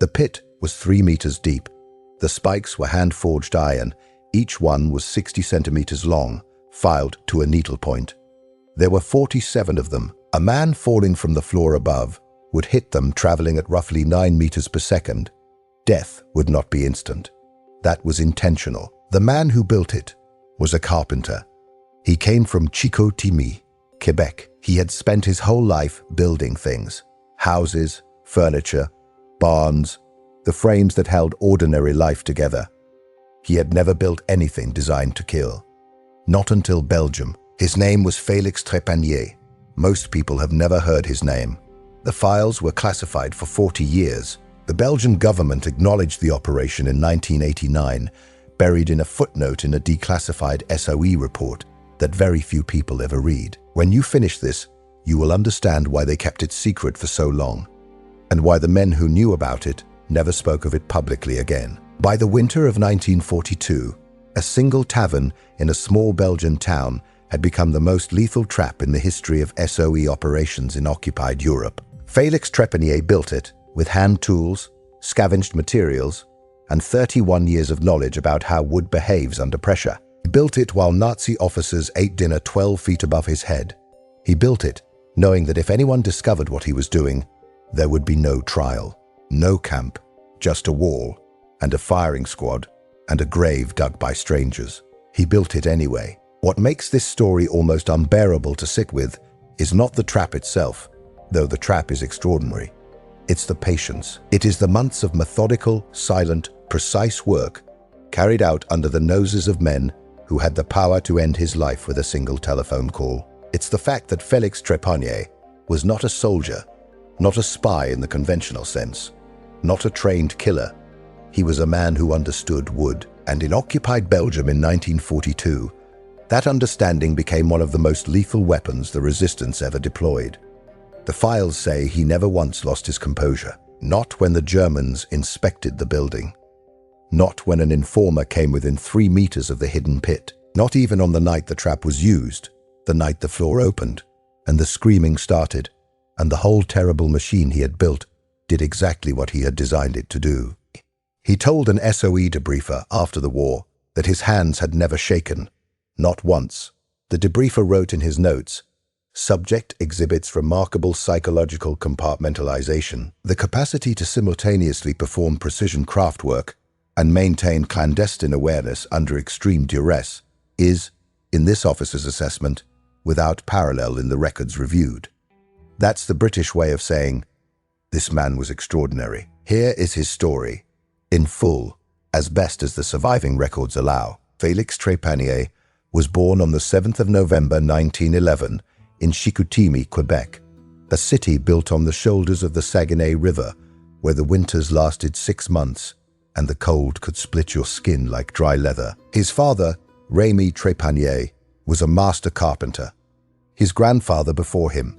The pit was 3 meters deep. The spikes were hand-forged iron. Each one was 60 centimeters long, filed to a needle point. There were 47 of them. A man falling from the floor above would hit them traveling at roughly 9 meters per second. Death would not be instant. That was intentional. The man who built it was a carpenter. He came from Chicoutimi, Quebec. He had spent his whole life building things: houses, furniture, barns, the frames that held ordinary life together. He had never built anything designed to kill. Not until Belgium. His name was Felix Trépanier. Most people have never heard his name. The files were classified for 40 years. The Belgian government acknowledged the operation in 1989, buried in a footnote in a declassified SOE report that very few people ever read. When you finish this, you will understand why they kept it secret for so long, and why the men who knew about it never spoke of it publicly again. By the winter of 1942, a single tavern in a small Belgian town had become the most lethal trap in the history of SOE operations in occupied Europe. Felix Trépanier built it with hand tools, scavenged materials, and 31 years of knowledge about how wood behaves under pressure. He built it while Nazi officers ate dinner 12 feet above his head. He built it knowing that if anyone discovered what he was doing, there would be no trial, no camp, just a wall and a firing squad and a grave dug by strangers. He built it anyway. What makes this story almost unbearable to sit with is not the trap itself, though the trap is extraordinary. It's the patience. It is the months of methodical, silent, precise work carried out under the noses of men who had the power to end his life with a single telephone call. It's the fact that Felix Trépanier was not a soldier, not a spy in the conventional sense, not a trained killer. He was a man who understood wood, and in occupied Belgium in 1942, that understanding became one of the most lethal weapons the resistance ever deployed. The files say he never once lost his composure, not when the Germans inspected the building, not when an informer came within 3 meters of the hidden pit, not even on the night the trap was used, the night the floor opened, and the screaming started, and the whole terrible machine he had built did exactly what he had designed it to do. He told an SOE debriefer after the war that his hands had never shaken, not once. The debriefer wrote in his notes, "Subject exhibits remarkable psychological compartmentalization. The capacity to simultaneously perform precision craft work and maintain clandestine awareness under extreme duress is, in this officer's assessment, without parallel in the records reviewed." That's the British way of saying, this man was extraordinary. Here is his story, in full, as best as the surviving records allow. Felix Trépanier was born on the 7th of November 1911 in Chicoutimi, Quebec, a city built on the shoulders of the Saguenay River, where the winters lasted 6 months and the cold could split your skin like dry leather. His father, Rémy Trépanier, was a master carpenter, his grandfather before him.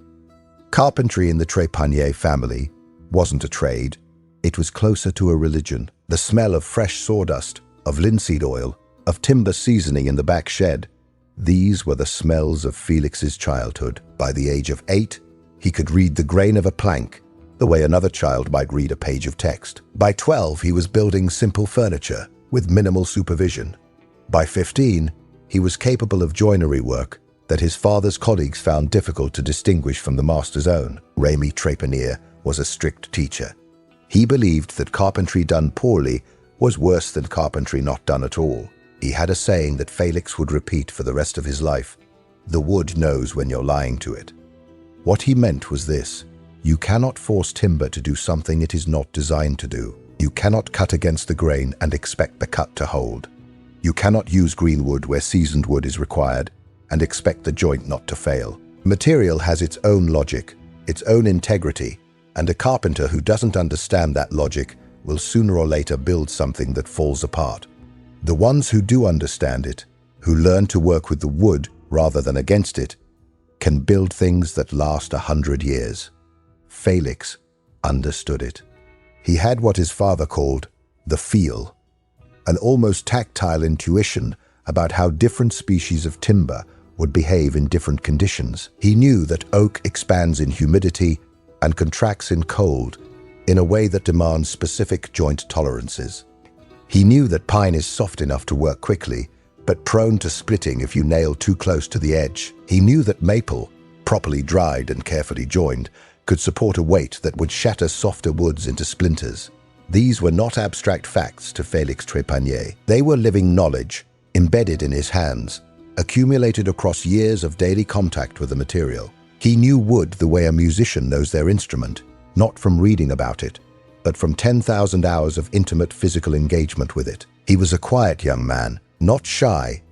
Carpentry in the Trépanier family wasn't a trade, it was closer to a religion. The smell of fresh sawdust, of linseed oil, of timber seasoning in the back shed, these were the smells of Felix's childhood. By the age of 8, he could read the grain of a plank, the way another child might read a page of text. By 12, he was building simple furniture with minimal supervision. By 15, he was capable of joinery work that his father's colleagues found difficult to distinguish from the master's own. Rémy Trépanier was a strict teacher. He believed that carpentry done poorly was worse than carpentry not done at all. He had a saying that Felix would repeat for the rest of his life: "The wood knows when you're lying to it." What he meant was this: you cannot force timber to do something it is not designed to do. You cannot cut against the grain and expect the cut to hold. You cannot use green wood where seasoned wood is required and expect the joint not to fail. Material has its own logic, its own integrity, and a carpenter who doesn't understand that logic will sooner or later build something that falls apart. The ones who do understand it, who learn to work with the wood rather than against it, can build things that last 100 years. Felix understood it. He had what his father called the feel, an almost tactile intuition about how different species of timber would behave in different conditions. He knew that oak expands in humidity and contracts in cold, in a way that demands specific joint tolerances. He knew that pine is soft enough to work quickly, but prone to splitting if you nail too close to the edge. He knew that maple, properly dried and carefully joined, could support a weight that would shatter softer woods into splinters. These were not abstract facts to Felix Trépanier. They were living knowledge, embedded in his hands, accumulated across years of daily contact with the material. He knew wood the way a musician knows their instrument, not from reading about it, but from 10,000 hours of intimate physical engagement with it. He was a quiet young man, not shy.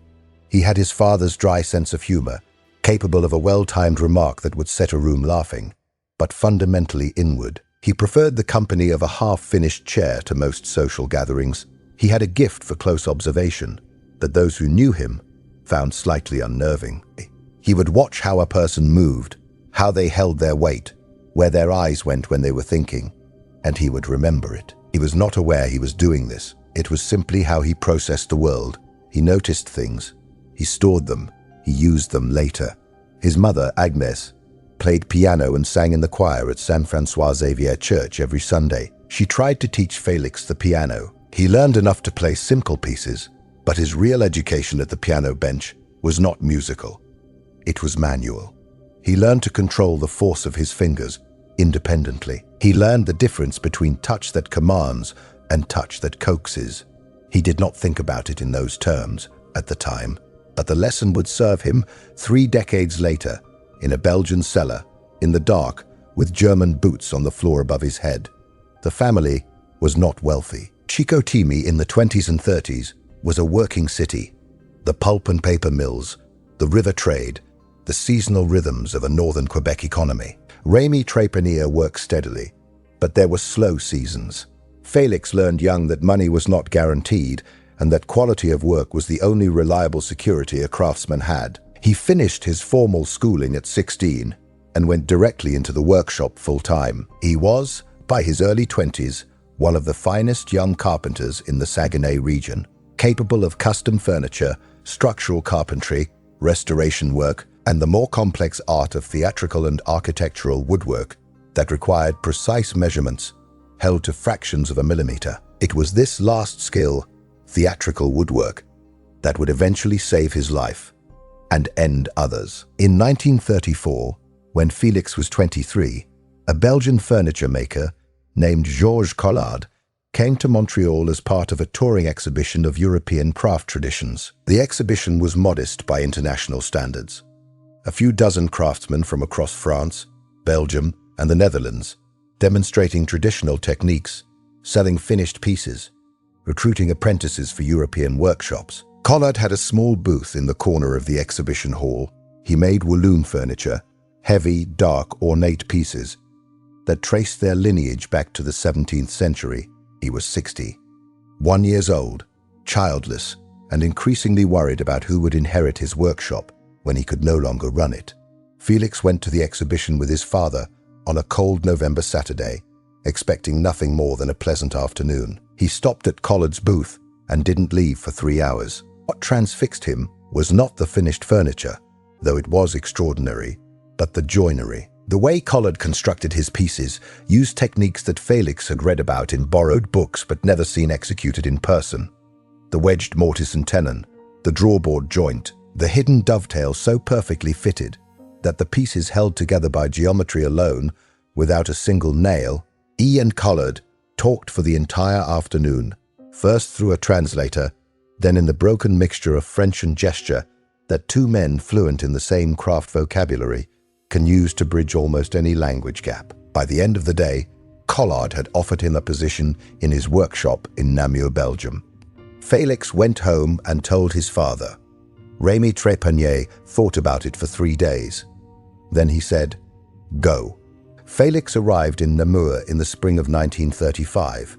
He had his father's dry sense of humor, capable of a well-timed remark that would set a room laughing, but fundamentally inward. He preferred the company of a half-finished chair to most social gatherings. He had a gift for close observation that those who knew him found slightly unnerving. He would watch how a person moved, how they held their weight, where their eyes went when they were thinking, and he would remember it. He was not aware he was doing this. It was simply how he processed the world. He noticed things. He stored them. He used them later. His mother, Agnes, played piano and sang in the choir at Saint Francois Xavier Church every Sunday. She tried to teach Felix the piano. He learned enough to play simple pieces, but his real education at the piano bench was not musical. It was manual. He learned to control the force of his fingers independently. He learned the difference between touch that commands and touch that coaxes. He did not think about it in those terms at the time, but the lesson would serve him 3 decades later in a Belgian cellar, in the dark, with German boots on the floor above his head. The family was not wealthy. Chicoutimi in the 20s and 30s was a working city. The pulp and paper mills, the river trade, the seasonal rhythms of a northern Quebec economy. Rémy Trépanier worked steadily, but there were slow seasons. Felix learned young that money was not guaranteed and that quality of work was the only reliable security a craftsman had. He finished his formal schooling at 16 and went directly into the workshop full-time. He was, by his early 20s, one of the finest young carpenters in the Saguenay region, capable of custom furniture, structural carpentry, restoration work, and the more complex art of theatrical and architectural woodwork that required precise measurements held to fractions of a millimeter. It was this last skill, theatrical woodwork, that would eventually save his life and end others. In 1934, when Felix was 23, a Belgian furniture maker named Georges Collard came to Montreal as part of a touring exhibition of European craft traditions. The exhibition was modest by international standards. A few dozen craftsmen from across France, Belgium, and the Netherlands, demonstrating traditional techniques, selling finished pieces, recruiting apprentices for European workshops. Collard had a small booth in the corner of the exhibition hall. He made Walloon furniture, heavy, dark, ornate pieces that traced their lineage back to the 17th century. He was 61 years old, childless, and increasingly worried about who would inherit his workshop when he could no longer run it. Felix went to the exhibition with his father on a cold November Saturday, expecting nothing more than a pleasant afternoon. He stopped at Collard's booth and didn't leave for 3 hours. What transfixed him was not the finished furniture, though it was extraordinary, but the joinery. The way Collard constructed his pieces used techniques that Felix had read about in borrowed books but never seen executed in person. The wedged mortise and tenon, the drawboard joint, the hidden dovetail so perfectly fitted that the pieces held together by geometry alone, without a single nail. E. and Collard talked for the entire afternoon, first through a translator, then in the broken mixture of French and gesture that 2 men fluent in the same craft vocabulary can use to bridge almost any language gap. By the end of the day, Collard had offered him a position in his workshop in Namur, Belgium. Felix went home and told his father. Rémy Trépanier thought about it for 3 days. Then he said, "Go." Felix arrived in Namur in the spring of 1935.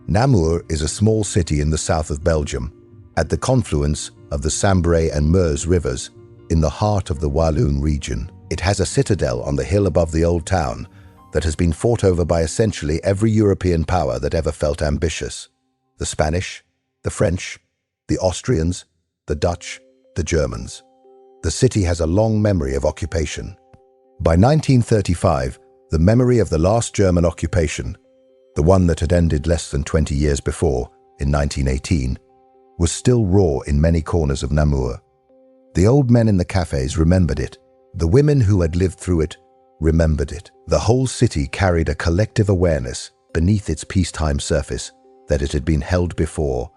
Namur is a small city in the south of Belgium, at the confluence of the Sambre and Meuse rivers, in the heart of the Walloon region. It has a citadel on the hill above the old town that has been fought over by essentially every European power that ever felt ambitious. The Spanish, the French, the Austrians, the Dutch, the Germans. The city has a long memory of occupation. By 1935, the memory of the last German occupation the one that had ended less than 20 years before, in 1918, was still raw in many corners of Namur. The old men in the cafes remembered it. The women who had lived through it remembered it. The whole city carried a collective awareness beneath its peacetime surface that it had been held before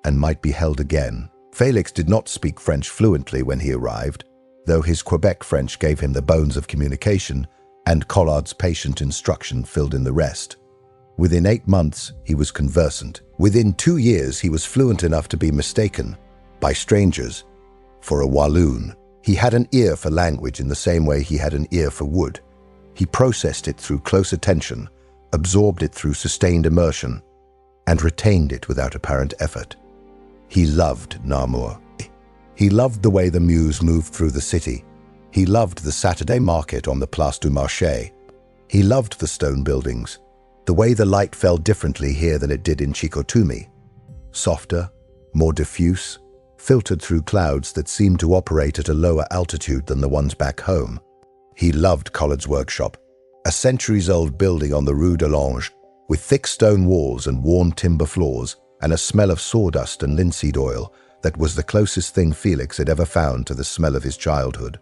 and might be held again. Felix did not speak French fluently when he arrived, though his Quebec French gave him the bones of communication, and Collard's patient instruction filled in the rest. Within 8 months, he was conversant. Within 2 years, he was fluent enough to be mistaken, by strangers, for a Walloon. He had an ear for language in the same way he had an ear for wood. He processed it through close attention, absorbed it through sustained immersion, and retained it without apparent effort. He loved Namur. He loved the way the Meuse moved through the city. He loved the Saturday market on the Place du Marché. He loved the stone buildings, the way the light fell differently here than it did in Chicoutimi. Softer, more diffuse, filtered through clouds that seemed to operate at a lower altitude than the ones back home. He loved Collard's workshop, a centuries-old building on the Rue de l'Ange, with thick stone walls and worn timber floors, and a smell of sawdust and linseed oil that was the closest thing Felix had ever found to the smell of his childhood.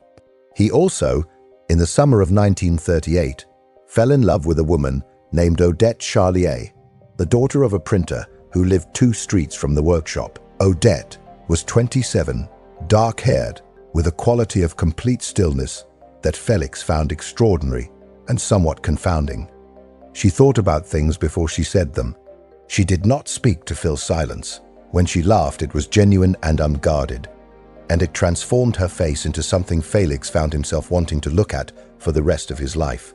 He also, in the summer of 1938, fell in love with a woman named Odette Charlier, the daughter of a printer who lived 2 streets from the workshop. Odette was 27, dark-haired, with a quality of complete stillness that Felix found extraordinary and somewhat confounding. She thought about things before she said them. She did not speak to fill silence. When she laughed, it was genuine and unguarded, and it transformed her face into something Felix found himself wanting to look at for the rest of his life.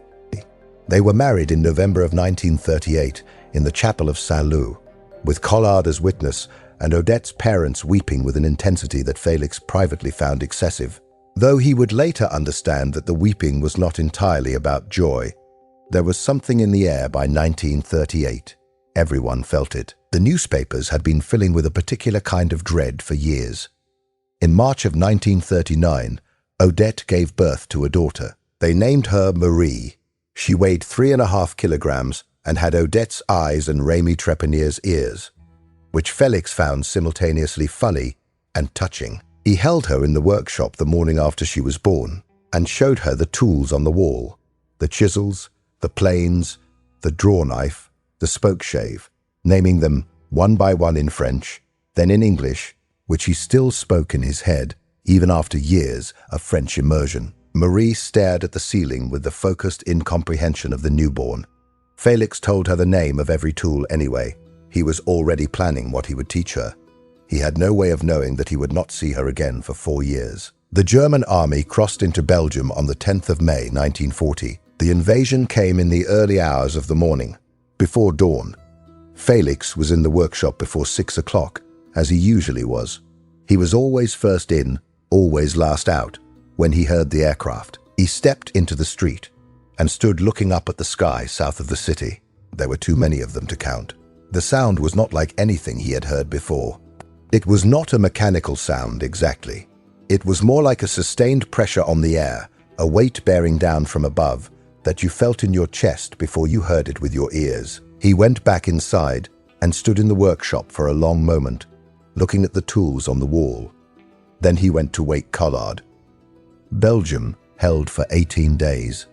They were married in November of 1938 in the chapel of Saint-Lô, with Collard as witness and Odette's parents weeping with an intensity that Felix privately found excessive. Though he would later understand that the weeping was not entirely about joy, there was something in the air by 1938. Everyone felt it. The newspapers had been filling with a particular kind of dread for years. In March of 1939, Odette gave birth to a daughter. They named her Marie. She weighed 3.5 kilograms and had Odette's eyes and Rémy Trépanier's ears, which Felix found simultaneously funny and touching. He held her in the workshop the morning after she was born and showed her the tools on the wall, the chisels, the planes, the draw knife, the spokeshave, naming them one by one in French, then in English, which he still spoke in his head, even after years of French immersion. Marie stared at the ceiling with the focused incomprehension of the newborn. Felix told her the name of every tool anyway. He was already planning what he would teach her. He had no way of knowing that he would not see her again for 4 years. The German army crossed into Belgium on the 10th of May, 1940. The invasion came in the early hours of the morning, before dawn. Felix was in the workshop before 6 o'clock, as he usually was. He was always first in, always last out, when he heard the aircraft. He stepped into the street and stood looking up at the sky south of the city. There were too many of them to count. The sound was not like anything he had heard before. It was not a mechanical sound exactly. It was more like a sustained pressure on the air, a weight bearing down from above, that you felt in your chest before you heard it with your ears. He went back inside and stood in the workshop for a long moment, looking at the tools on the wall. Then he went to wake Collard. Belgium held for 18 days.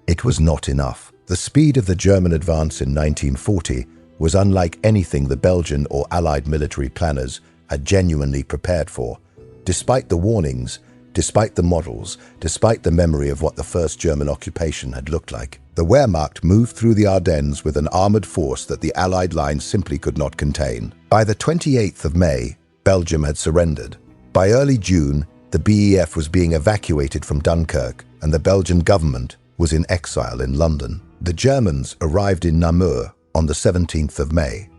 It was not enough. The speed of the German advance in 1940 was unlike anything the Belgian or Allied military planners had genuinely prepared for, despite the warnings, despite the models, despite the memory of what the first German occupation had looked like. The Wehrmacht moved through the Ardennes with an armored force that the Allied lines simply could not contain. By the 28th of May, Belgium had surrendered. By early June, the BEF was being evacuated from Dunkirk, and the Belgian government was in exile in London. The Germans arrived in Namur on the 17th of May.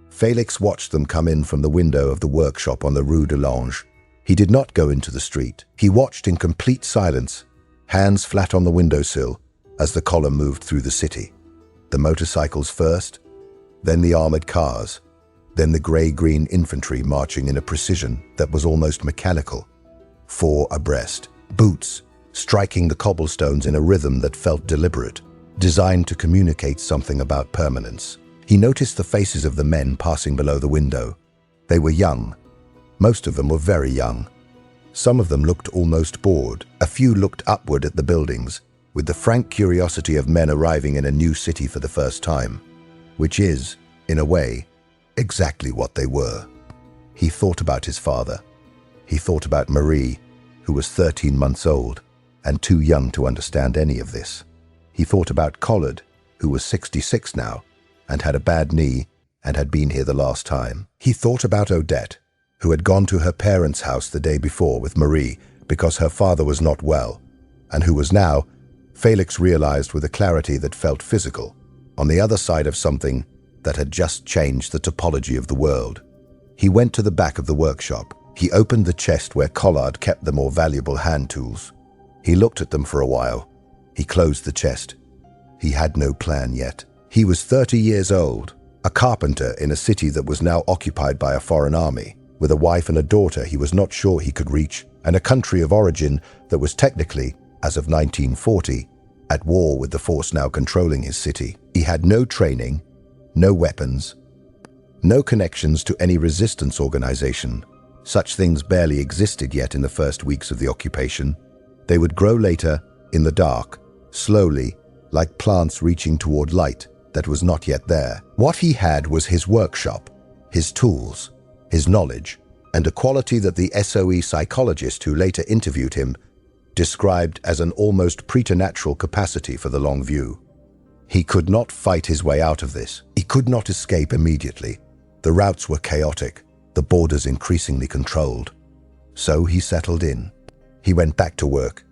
Felix watched them come in from the window of the workshop on the Rue de l'Ange. He did not go into the street. He watched in complete silence, hands flat on the windowsill, as the column moved through the city. The motorcycles first, then the armored cars, then the grey-green infantry marching in a precision that was almost mechanical. 4 abreast, boots striking the cobblestones in a rhythm that felt deliberate, designed to communicate something about permanence. He noticed the faces of the men passing below the window. They were young. Most of them were very young. Some of them looked almost bored. A few looked upward at the buildings, with the frank curiosity of men arriving in a new city for the first time, which is, in a way, exactly what they were. He thought about his father. He thought about Marie, who was 13 months old and too young to understand any of this. He thought about Collard, who was 66 now and had a bad knee and had been here the last time. He thought about Odette, who had gone to her parents' house the day before with Marie because her father was not well, and who was now, Felix realized with a clarity that felt physical, on the other side of something that had just changed the topology of the world. He went to the back of the workshop. He opened the chest where Collard kept the more valuable hand tools. He looked at them for a while. He closed the chest. He had no plan yet. He was 30 years old, a carpenter in a city that was now occupied by a foreign army, with a wife and a daughter he was not sure he could reach, and a country of origin that was technically, as of 1940, at war with the force now controlling his city. He had no training, no weapons, no connections to any resistance organization. Such things barely existed yet in the first weeks of the occupation. They would grow later, in the dark, slowly, like plants reaching toward light that was not yet there. What he had was his workshop, his tools, his knowledge, and a quality that the SOE psychologist who later interviewed him described as an almost preternatural capacity for the long view. He could not fight his way out of this. He could not escape immediately. The routes were chaotic, the borders increasingly controlled. So he settled in. He went back to work.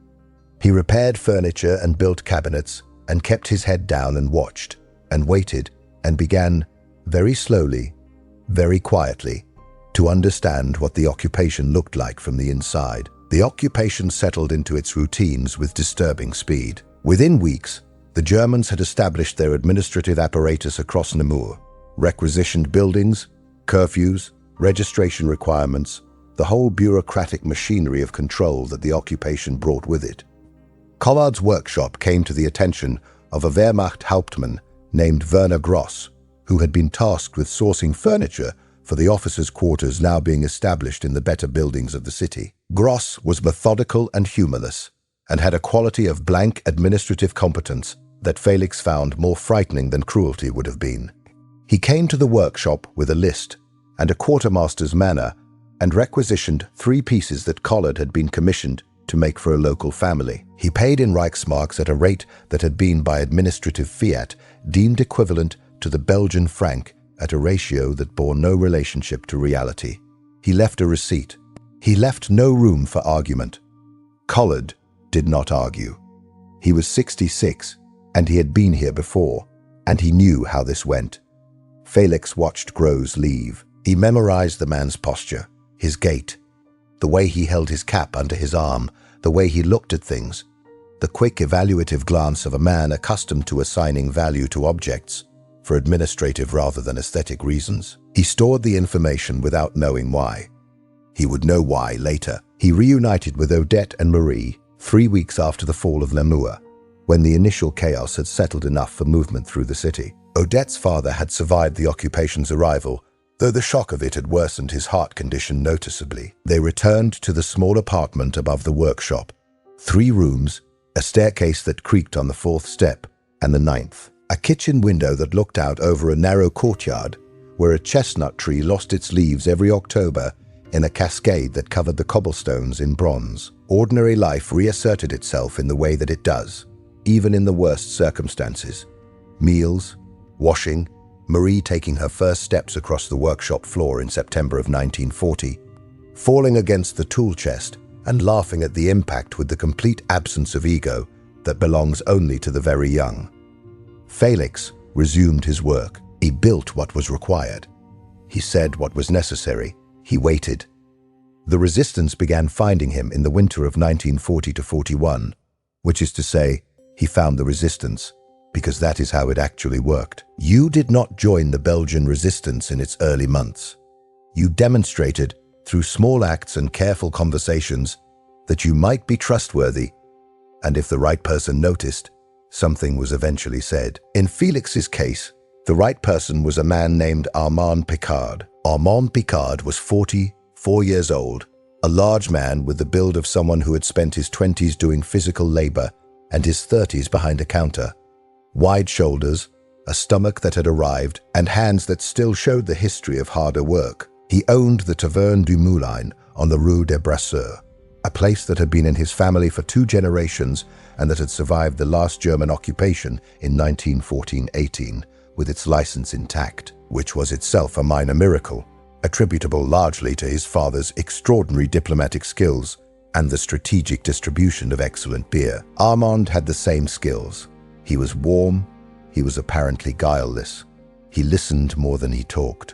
He repaired furniture and built cabinets and kept his head down and watched and waited and began, very slowly, very quietly, to understand what the occupation looked like from the inside. The occupation settled into its routines with disturbing speed. Within weeks, the Germans had established their administrative apparatus across Namur, requisitioned buildings, curfews, registration requirements, the whole bureaucratic machinery of control that the occupation brought with it. Collard's workshop came to the attention of a Wehrmacht Hauptmann named Werner Gross, who had been tasked with sourcing furniture for the officers' quarters now being established in the better buildings of the city. Gross was methodical and humorless, and had a quality of blank administrative competence that Felix found more frightening than cruelty would have been. He came to the workshop with a list and a quartermaster's manner and requisitioned 3 pieces that Collard had been commissioned to make for a local family. He paid in Reichsmarks at a rate that had been by administrative fiat deemed equivalent to the Belgian franc at a ratio that bore no relationship to reality. He left a receipt. He left no room for argument. Collard did not argue. He was 66, and he had been here before, and he knew how this went. Felix watched Gross leave. He memorized the man's posture, his gait, the way he held his cap under his arm, the way he looked at things, the quick evaluative glance of a man accustomed to assigning value to objects for administrative rather than aesthetic reasons. He stored the information without knowing why. He would know why later. He reunited with Odette and Marie 3 weeks after the fall of Namur, when the initial chaos had settled enough for movement through the city. Odette's father had survived the occupation's arrival, though the shock of it had worsened his heart condition noticeably. They returned to the small apartment above the workshop. 3 rooms, a staircase that creaked on the 4th step, and the 9th. A kitchen window that looked out over a narrow courtyard where a chestnut tree lost its leaves every October in a cascade that covered the cobblestones in bronze. Ordinary life reasserted itself in the way that it does, even in the worst circumstances. Meals, washing, Marie taking her first steps across the workshop floor in September of 1940, falling against the tool chest and laughing at the impact with the complete absence of ego that belongs only to the very young. Felix resumed his work. He built what was required. He said what was necessary. He waited. The resistance began finding him in the winter of 1940-41, which is to say, he found the resistance, because that is how it actually worked. You did not join the Belgian resistance in its early months. You demonstrated, through small acts and careful conversations, that you might be trustworthy, and if the right person noticed, something was eventually said. In Felix's case, The right person was a man named Armand Picard. Armand Picard was 44 years old, a large man with the build of someone who had spent his 20s doing physical labor and his 30s behind a counter. Wide shoulders, a stomach that had arrived, and hands that still showed the history of harder work. He owned the Tavern du Moulin on the Rue des Brasseurs, a place that had been in his family for 2 generations and that had survived the last German occupation in 1914-18 with its license intact, which was itself a minor miracle, attributable largely to his father's extraordinary diplomatic skills and the strategic distribution of excellent beer. Armand had the same skills. He was warm, he was apparently guileless. He listened more than he talked.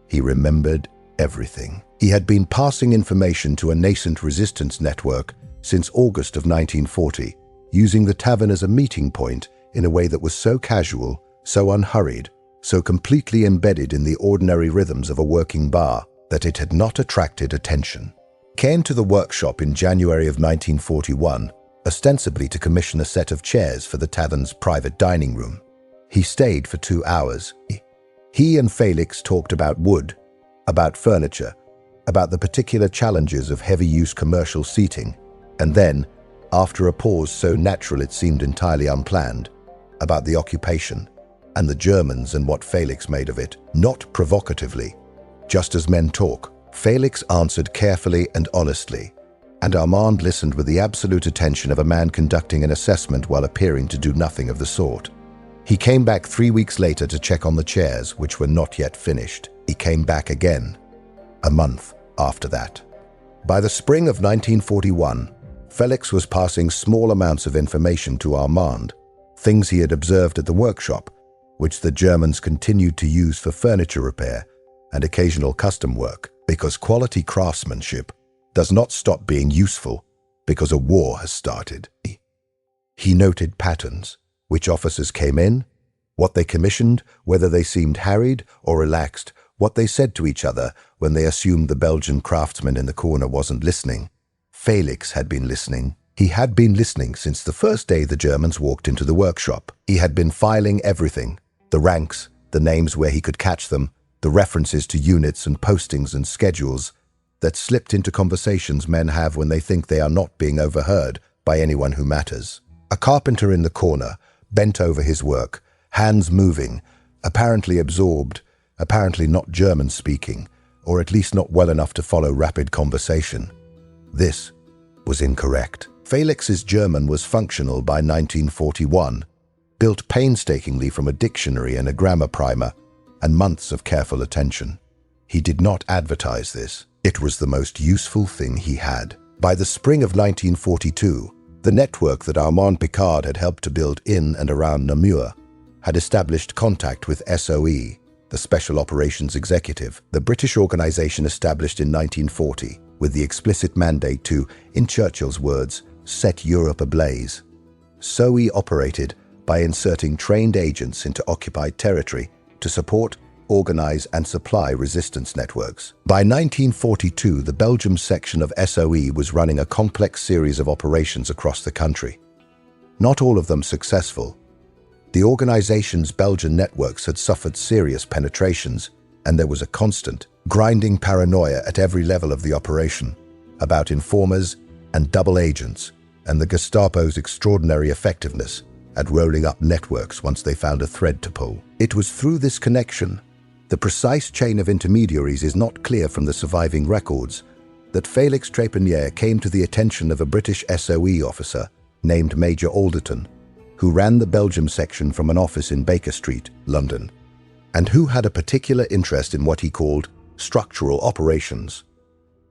He remembered everything. He had been passing information to a nascent resistance network since August of 1940, using the tavern as a meeting point in a way that was so casual, so unhurried, so completely embedded in the ordinary rhythms of a working bar that it had not attracted attention. He came to the workshop in January of 1941, ostensibly to commission a set of chairs for the tavern's private dining room. He stayed for 2 hours. He and Felix talked about wood, about furniture, about the particular challenges of heavy-use commercial seating, and then, after a pause so natural it seemed entirely unplanned, about the occupation and the Germans and what Felix made of it, not provocatively, just as men talk. Felix answered carefully and honestly, and Armand listened with the absolute attention of a man conducting an assessment while appearing to do nothing of the sort. He came back 3 weeks later to check on the chairs, which were not yet finished. He came back again, a month after that. By the spring of 1941, Felix was passing small amounts of information to Armand, things he had observed at the workshop, which the Germans continued to use for furniture repair and occasional custom work, because quality craftsmanship does not stop being useful because a war has started. He noted patterns, which officers came in, what they commissioned, whether they seemed harried or relaxed, what they said to each other when they assumed the Belgian craftsman in the corner wasn't listening. Felix had been listening. He had been listening since the first day the Germans walked into the workshop. He had been filing everything, the ranks, the names where he could catch them, the references to units and postings and schedules that slipped into conversations men have when they think they are not being overheard by anyone who matters. A carpenter in the corner, bent over his work, hands moving, apparently absorbed, apparently not German-speaking, or at least not well enough to follow rapid conversation. This was incorrect. Felix's German was functional by 1941, built painstakingly from a dictionary and a grammar primer, and months of careful attention. He did not advertise this. It was the most useful thing he had. By the spring of 1942, the network that Armand Picard had helped to build in and around Namur had established contact with SOE, the Special Operations Executive, the British organization established in 1940, with the explicit mandate to, in Churchill's words, set Europe ablaze. SOE operated by inserting trained agents into occupied territory to support, organize, and supply resistance networks. By 1942, the Belgium section of SOE was running a complex series of operations across the country. Not all of them successful. The organization's Belgian networks had suffered serious penetrations, and there was a constant, grinding paranoia at every level of the operation about informers and double agents, and the Gestapo's extraordinary effectiveness at rolling up networks once they found a thread to pull. It was through this connection, the precise chain of intermediaries is not clear from the surviving records, that Felix Trépanier came to the attention of a British SOE officer named Major Alderton, who ran the Belgium section from an office in Baker Street, London, and who had a particular interest in what he called structural operations.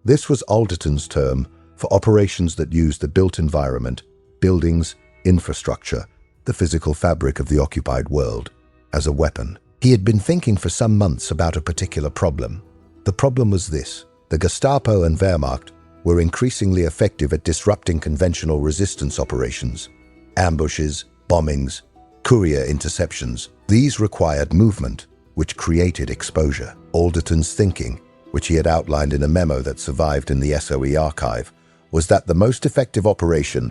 This was Alderton's term for operations that used the built environment, buildings, infrastructure, the physical fabric of the occupied world, as a weapon. He had been thinking for some months about a particular problem. The problem was this: the Gestapo and Wehrmacht were increasingly effective at disrupting conventional resistance operations, ambushes, bombings, courier interceptions. These required movement, which created exposure. Alderton's thinking, which he had outlined in a memo that survived in the SOE archive, was that the most effective operation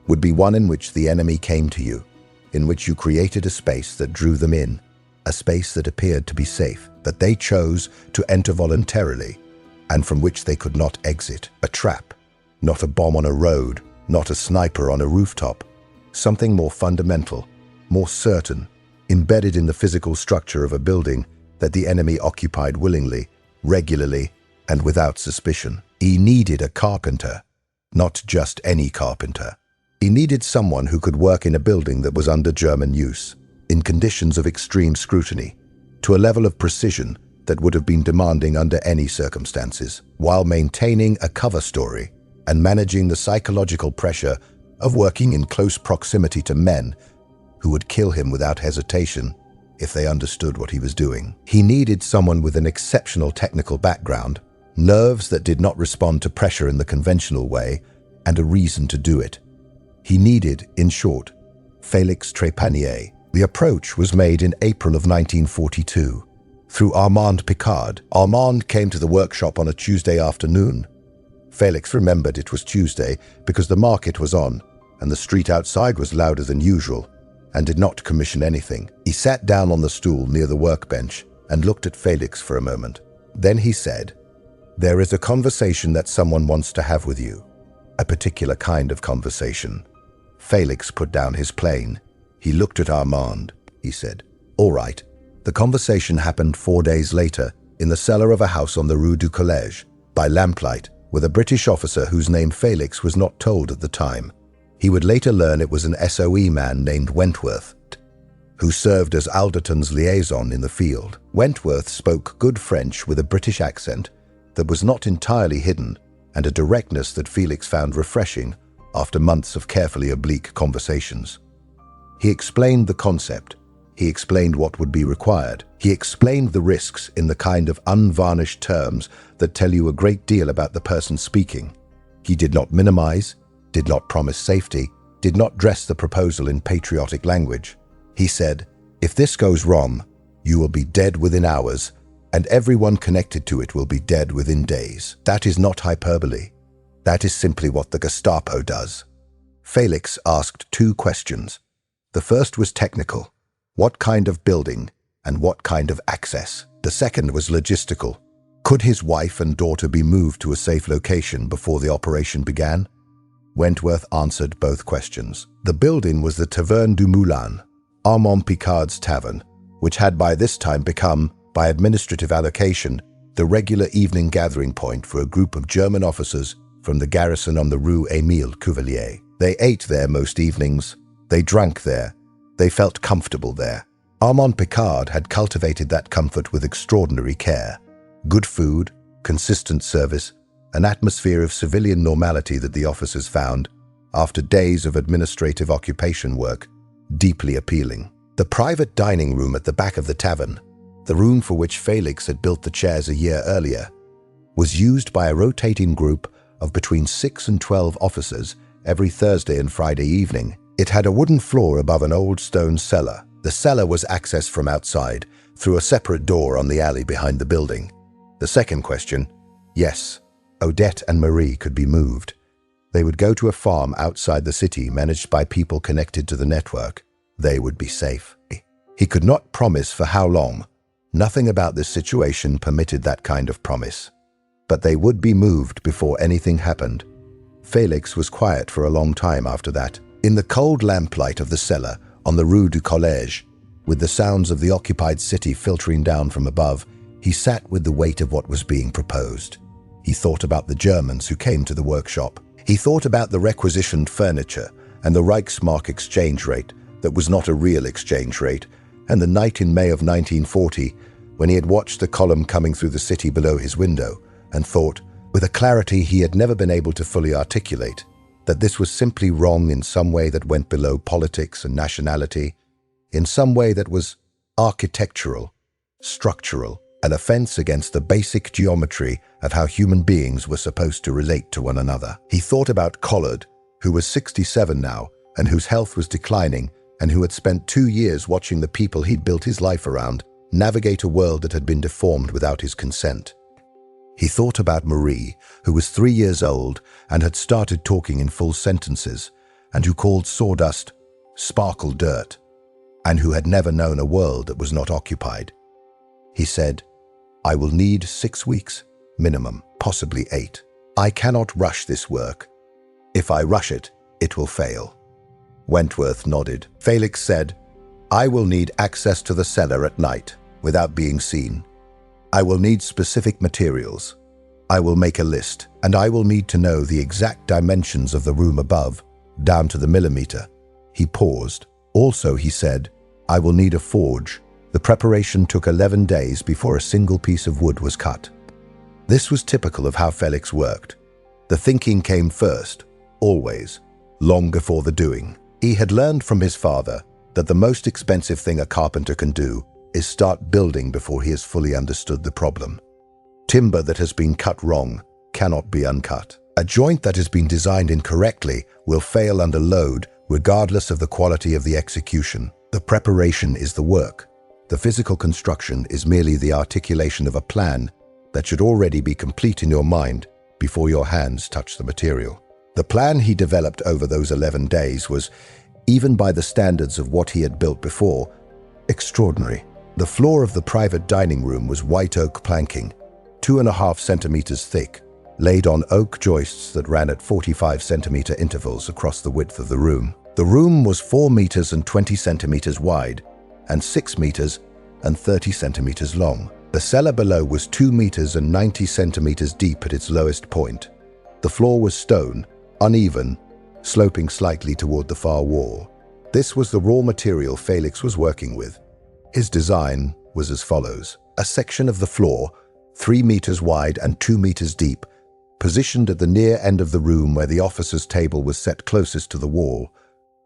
would be one in which the enemy came to you, in which you created a space that drew them in, a space that appeared to be safe, that they chose to enter voluntarily, and from which they could not exit. A trap, not a bomb on a road, not a sniper on a rooftop. Something more fundamental, more certain, embedded in the physical structure of a building that the enemy occupied willingly, regularly, and without suspicion. He needed a carpenter, not just any carpenter. He needed someone who could work in a building that was under German use, in conditions of extreme scrutiny, to a level of precision that would have been demanding under any circumstances, while maintaining a cover story and managing the psychological pressure of working in close proximity to men who would kill him without hesitation if they understood what he was doing. He needed someone with an exceptional technical background, nerves that did not respond to pressure in the conventional way, and a reason to do it. He needed, in short, Felix Trépanier. The approach was made in April of 1942 through Armand Picard. Armand came to the workshop on a Tuesday afternoon. Felix remembered it was Tuesday because the market was on and the street outside was louder than usual, and did not commission anything. He sat down on the stool near the workbench and looked at Felix for a moment. Then he said, "There is a conversation that someone wants to have with you. A particular kind of conversation." Felix put down his plane. He looked at Armand. He said, "All right." The conversation happened 4 days later in the cellar of a house on the Rue du Collège, by lamplight, with a British officer whose name Felix was not told at the time. He would later learn it was an SOE man named Wentworth, who served as Alderton's liaison in the field. Wentworth spoke good French with a British accent that was not entirely hidden, and a directness that Felix found refreshing after months of carefully oblique conversations. He explained the concept. He explained what would be required. He explained the risks in the kind of unvarnished terms that tell you a great deal about the person speaking. He did not minimize, did not promise safety, did not dress the proposal in patriotic language. He said, "If this goes wrong, you will be dead within hours, and everyone connected to it will be dead within days." That is not hyperbole. That is simply what the Gestapo does. Felix asked 2 questions. The first was technical. What kind of building and what kind of access? The second was logistical. Could his wife and daughter be moved to a safe location before the operation began? Wentworth answered both questions. The building was the Tavern du Moulin, Armand Picard's tavern, which had by this time become, by administrative allocation, the regular evening gathering point for a group of German officers from the garrison on the Rue Émile Cuvelier. They ate there most evenings. They drank there. They felt comfortable there. Armand Picard had cultivated that comfort with extraordinary care. Good food, consistent service, an atmosphere of civilian normality that the officers found, after days of administrative occupation work, deeply appealing. The private dining room at the back of the tavern, the room for which Felix had built the chairs a year earlier, was used by a rotating group of between 6 and 12 officers every Thursday and Friday evening. It had a wooden floor above an old stone cellar. The cellar was accessed from outside, through a separate door on the alley behind the building. The second question, yes, Odette and Marie could be moved. They would go to a farm outside the city managed by people connected to the network. They would be safe. He could not promise for how long. Nothing about this situation permitted that kind of promise. But they would be moved before anything happened. Felix was quiet for a long time after that. In the cold lamplight of the cellar on the Rue du Collège, with the sounds of the occupied city filtering down from above, he sat with the weight of what was being proposed. He thought about the Germans who came to the workshop. He thought about the requisitioned furniture and the Reichsmark exchange rate that was not a real exchange rate, and the night in May of 1940 when he had watched the column coming through the city below his window and thought, with a clarity he had never been able to fully articulate, that this was simply wrong in some way that went below politics and nationality, in some way that was architectural, structural, an offense against the basic geometry of how human beings were supposed to relate to one another. He thought about Collard, who was 67 now and whose health was declining, and who had spent 2 years watching the people he'd built his life around navigate a world that had been deformed without his consent. He thought about Marie, who was 3 years old and had started talking in full sentences, and who called sawdust sparkle dirt. and who had never known a world that was not occupied. He said, "I will need 6 weeks, minimum, possibly 8. I cannot rush this work. If I rush it, it will fail." Wentworth nodded. Felix said, "I will need access to the cellar at night, without being seen. I will need specific materials. I will make a list, and I will need to know the exact dimensions of the room above, down to the millimeter." He paused. "Also," he said, "I will need a forge." The preparation took 11 days before a single piece of wood was cut. This was typical of how Felix worked. The thinking came first, always, long before the doing. He had learned from his father that the most expensive thing a carpenter can do is start building before he has fully understood the problem. Timber that has been cut wrong cannot be uncut. A joint that has been designed incorrectly will fail under load regardless of the quality of the execution. The preparation is the work. The physical construction is merely the articulation of a plan that should already be complete in your mind before your hands touch the material. The plan he developed over those 11 days was, even by the standards of what he had built before, extraordinary. The floor of the private dining room was white oak planking, 2.5 centimeters thick, laid on oak joists that ran at 45 centimeter intervals across the width of the room. The room was 4 meters and 20 centimeters wide and 6 meters and 30 centimeters long. The cellar below was 2 meters and 90 centimeters deep at its lowest point. The floor was stone, uneven, sloping slightly toward the far wall. This was the raw material Felix was working with. His design was as follows. A section of the floor, 3 meters wide and 2 meters deep, positioned at the near end of the room where the officer's table was set closest to the wall,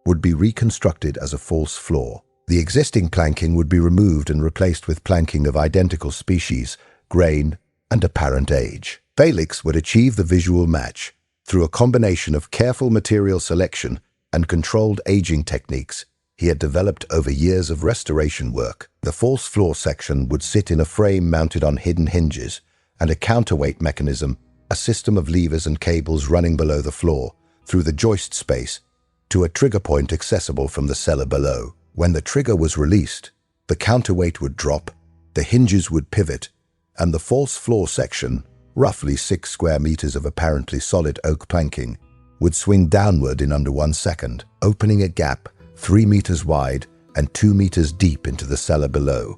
would be reconstructed as a false floor. The existing planking would be removed and replaced with planking of identical species, grain, and apparent age. Felix would achieve the visual match through a combination of careful material selection and controlled aging techniques he had developed over years of restoration work. The false floor section would sit in a frame mounted on hidden hinges and a counterweight mechanism, a system of levers and cables running below the floor through the joist space to a trigger point accessible from the cellar below. When the trigger was released, the counterweight would drop, the hinges would pivot, and the false floor section, roughly 6 square meters of apparently solid oak planking, would swing downward in under 1 second, opening a gap 3 meters wide and 2 meters deep into the cellar below,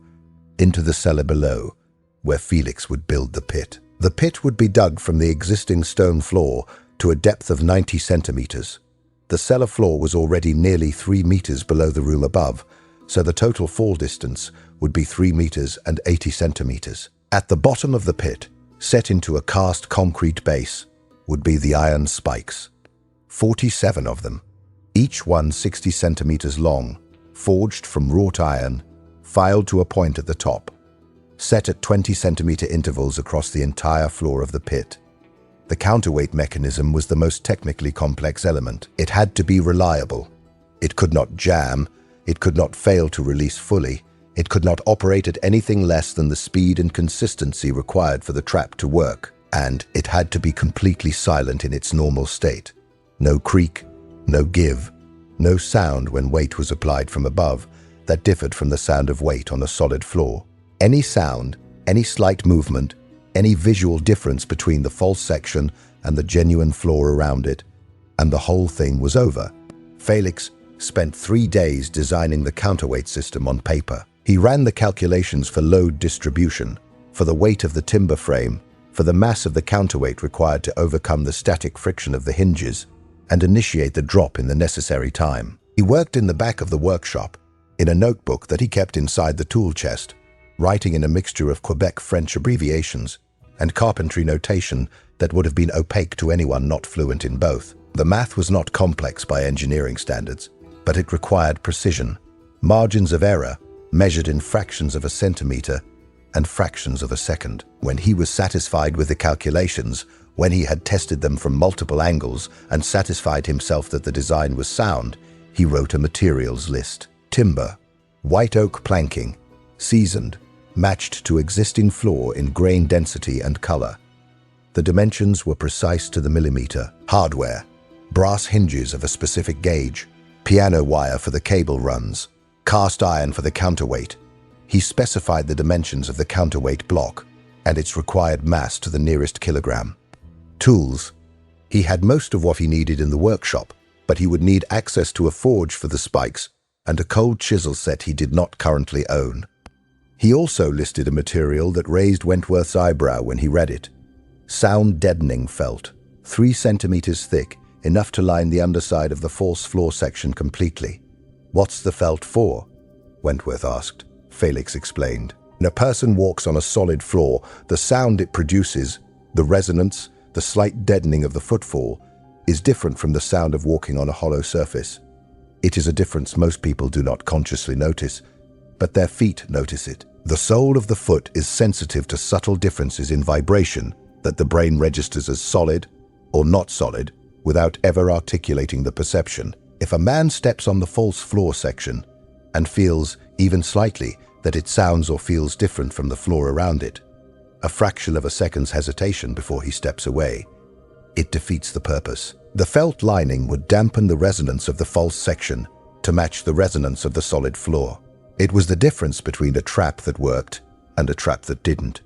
where Felix would build the pit. The pit would be dug from the existing stone floor to a depth of 90 centimeters. The cellar floor was already nearly 3 meters below the room above, so the total fall distance would be 3 meters and 80 centimeters. At the bottom of the pit, set into a cast concrete base, would be the iron spikes. 47 of them, each one 60 centimeters long, forged from wrought iron, filed to a point at the top, set at 20 centimeter intervals across the entire floor of the pit. The counterweight mechanism was the most technically complex element. It had to be reliable. It could not jam, it could not fail to release fully, it could not operate at anything less than the speed and consistency required for the trap to work, and it had to be completely silent in its normal state. No creak, no give, no sound when weight was applied from above that differed from the sound of weight on a solid floor. Any sound, any slight movement, any visual difference between the false section and the genuine floor around it, and the whole thing was over. Felix spent 3 days designing the counterweight system on paper. He ran the calculations for load distribution, for the weight of the timber frame, for the mass of the counterweight required to overcome the static friction of the hinges, and initiate the drop in the necessary time. He worked in the back of the workshop, in a notebook that he kept inside the tool chest, writing in a mixture of Quebec French abbreviations and carpentry notation that would have been opaque to anyone not fluent in both. The math was not complex by engineering standards, but it required precision, margins of error measured in fractions of a centimeter and fractions of a second. When he was satisfied with the calculations, when he had tested them from multiple angles and satisfied himself that the design was sound, he wrote a materials list. Timber, white oak planking, seasoned, matched to existing floor in grain density and color. The dimensions were precise to the millimeter. Hardware, brass hinges of a specific gauge, piano wire for the cable runs, Cast iron for the counterweight. He specified the dimensions of the counterweight block and its required mass to the nearest kilogram. Tools. He had most of what he needed in the workshop, but he would need access to a forge for the spikes and a cold chisel set he did not currently own. He also listed a material that raised Wentworth's eyebrow when he read it. Sound deadening felt, 3 centimeters thick, enough to line the underside of the false floor section completely. What's the felt for? Wentworth asked. Felix explained. When a person walks on a solid floor, the sound it produces, the resonance, the slight deadening of the footfall, is different from the sound of walking on a hollow surface. It is a difference most people do not consciously notice, but their feet notice it. The sole of the foot is sensitive to subtle differences in vibration that the brain registers as solid or not solid without ever articulating the perception. If a man steps on the false floor section and feels, even slightly, that it sounds or feels different from the floor around it, a fraction of a second's hesitation before he steps away, it defeats the purpose. The felt lining would dampen the resonance of the false section to match the resonance of the solid floor. It was the difference between a trap that worked and a trap that didn't.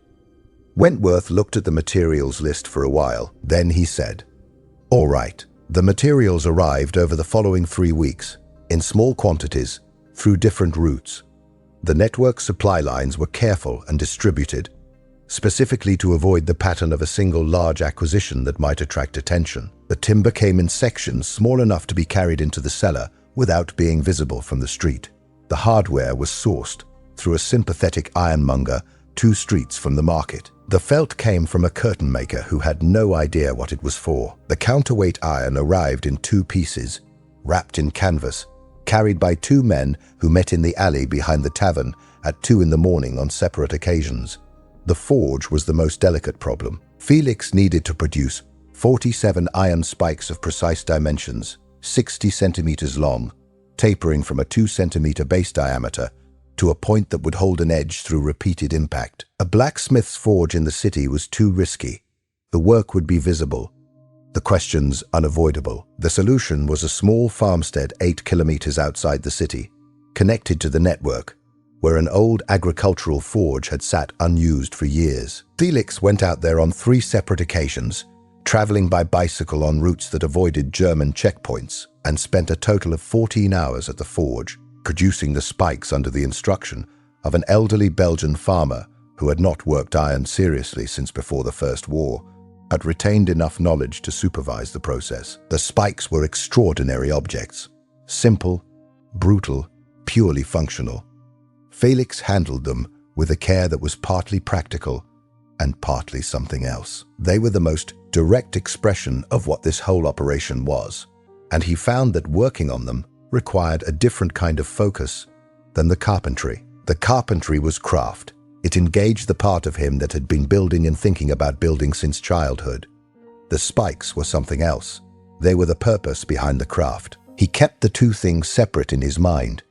Wentworth looked at the materials list for a while. Then he said, "All right." The materials arrived over the following 3 weeks, in small quantities, through different routes. The network supply lines were careful and distributed, specifically to avoid the pattern of a single large acquisition that might attract attention. The timber came in sections small enough to be carried into the cellar without being visible from the street. The hardware was sourced through a sympathetic ironmonger 2 streets from the market. The felt came from a curtain maker who had no idea what it was for. The counterweight iron arrived in 2 pieces, wrapped in canvas, carried by 2 men who met in the alley behind the tavern at 2 in the morning on separate occasions. The forge was the most delicate problem. Felix needed to produce 47 iron spikes of precise dimensions, 60 centimeters long, tapering from a 2-centimeter base diameter to a point that would hold an edge through repeated impact. A blacksmith's forge in the city was too risky. The work would be visible, the questions unavoidable. The solution was a small farmstead 8 kilometers outside the city, connected to the network, where an old agricultural forge had sat unused for years. Felix went out there on 3 separate occasions, traveling by bicycle on routes that avoided German checkpoints, and spent a total of 14 hours at the forge, producing the spikes under the instruction of an elderly Belgian farmer who had not worked iron seriously since before the First War, but retained enough knowledge to supervise the process. The spikes were extraordinary objects, simple, brutal, purely functional. Felix handled them with a care that was partly practical and partly something else. They were the most direct expression of what this whole operation was, and he found that working on them required a different kind of focus than the carpentry. The carpentry was craft. It engaged the part of him that had been building and thinking about building since childhood. The spikes were something else. They were the purpose behind the craft. He kept the 2 things separate in his mind,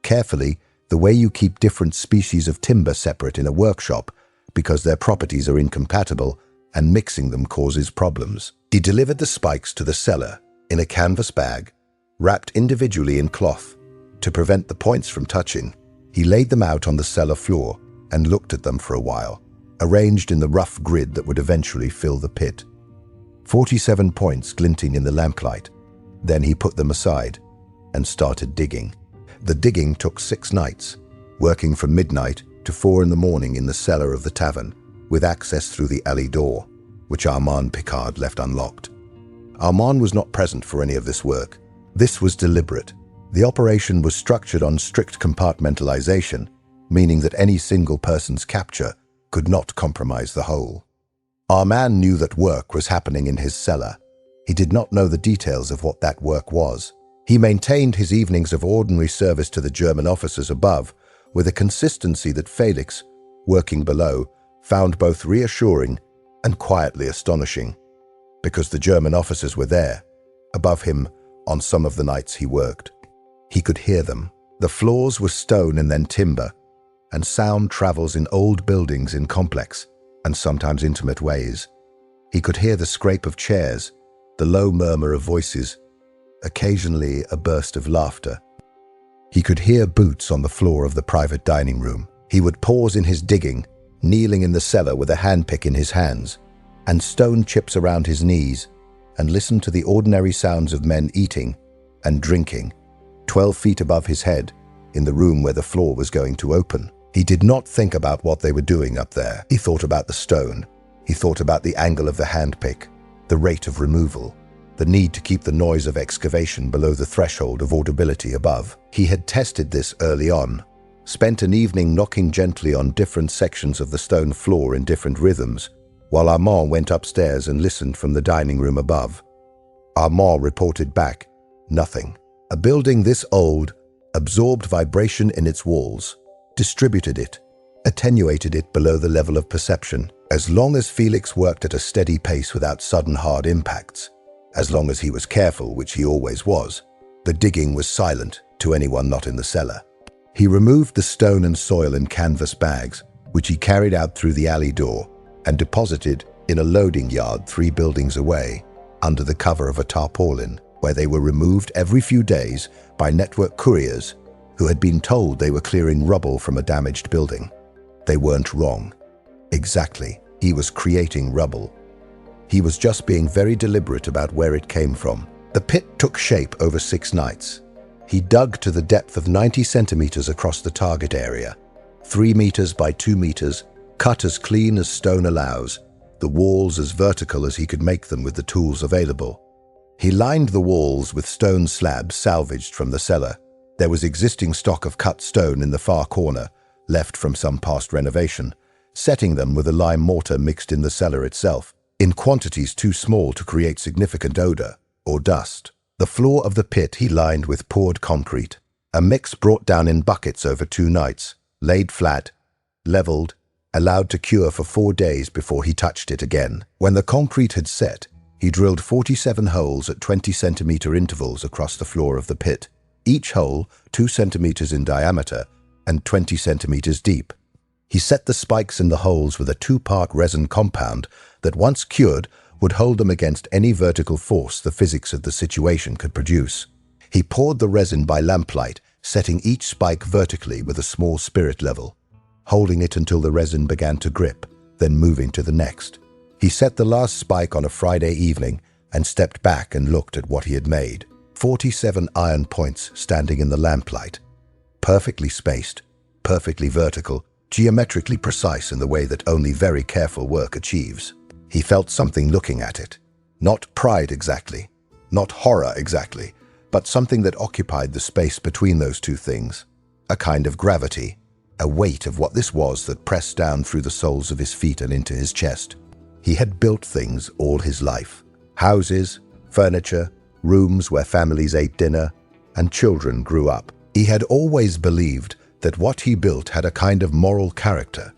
carefully, the way you keep different species of timber separate in a workshop because their properties are incompatible and mixing them causes problems. He delivered the spikes to the cellar in a canvas bag, wrapped individually in cloth. To prevent the points from touching, he laid them out on the cellar floor and looked at them for a while, arranged in the rough grid that would eventually fill the pit. 47 points glinting in the lamplight. Then he put them aside and started digging. The digging took 6 nights, working from midnight to 4 in the morning in the cellar of the tavern, with access through the alley door, which Armand Picard left unlocked. Armand was not present for any of this work. This was deliberate. The operation was structured on strict compartmentalization, meaning that any single person's capture could not compromise the whole. Armand knew that work was happening in his cellar. He did not know the details of what that work was. He maintained his evenings of ordinary service to the German officers above with a consistency that Felix, working below, found both reassuring and quietly astonishing, because the German officers were there, above him, on some of the nights he worked. He could hear them. The floors were stone and then timber, and sound travels in old buildings in complex and sometimes intimate ways. He could hear the scrape of chairs, the low murmur of voices, occasionally a burst of laughter. He could hear boots on the floor of the private dining room. He would pause in his digging, kneeling in the cellar with a handpick in his hands, and stone chips around his knees, and listen to the ordinary sounds of men eating and drinking, 12 feet above his head, in the room where the floor was going to open. He did not think about what they were doing up there. He thought about the stone. He thought about the angle of the handpick, the rate of removal, the need to keep the noise of excavation below the threshold of audibility above. He had tested this early on, spent an evening knocking gently on different sections of the stone floor in different rhythms, while Armand went upstairs and listened from the dining room above. Armand reported back, nothing. A building this old absorbed vibration in its walls, distributed it, attenuated it below the level of perception. As long as Felix worked at a steady pace without sudden hard impacts, as long as he was careful, which he always was, the digging was silent to anyone not in the cellar. He removed the stone and soil in canvas bags, which he carried out through the alley door and deposited in a loading yard 3 buildings away, under the cover of a tarpaulin, where they were removed every few days by network couriers who had been told they were clearing rubble from a damaged building. They weren't wrong. Exactly, he was creating rubble. He was just being very deliberate about where it came from. The pit took shape over 6 nights. He dug to the depth of 90 centimeters across the target area, 3 meters by 2 meters, cut as clean as stone allows, the walls as vertical as he could make them with the tools available. He lined the walls with stone slabs salvaged from the cellar. There was existing stock of cut stone in the far corner, left from some past renovation, setting them with a lime mortar mixed in the cellar itself, in quantities too small to create significant odor or dust. The floor of the pit he lined with poured concrete, a mix brought down in buckets over 2 nights, laid flat, leveled, allowed to cure for 4 days before he touched it again. When the concrete had set, he drilled 47 holes at 20-centimeter intervals across the floor of the pit, each hole 2 centimeters in diameter and 20 centimeters deep. He set the spikes in the holes with a 2-part resin compound that, once cured, would hold them against any vertical force the physics of the situation could produce. He poured the resin by lamplight, setting each spike vertically with a small spirit level, holding it until the resin began to grip, then moving to the next. He set the last spike on a Friday evening and stepped back and looked at what he had made. 47 iron points standing in the lamplight, perfectly spaced, perfectly vertical, geometrically precise in the way that only very careful work achieves. He felt something looking at it. Not pride exactly, not horror exactly, but something that occupied the space between those two things. A kind of gravity, a weight of what this was that pressed down through the soles of his feet and into his chest. He had built things all his life. Houses, furniture, rooms where families ate dinner, and children grew up. He had always believed that what he built had a kind of moral character,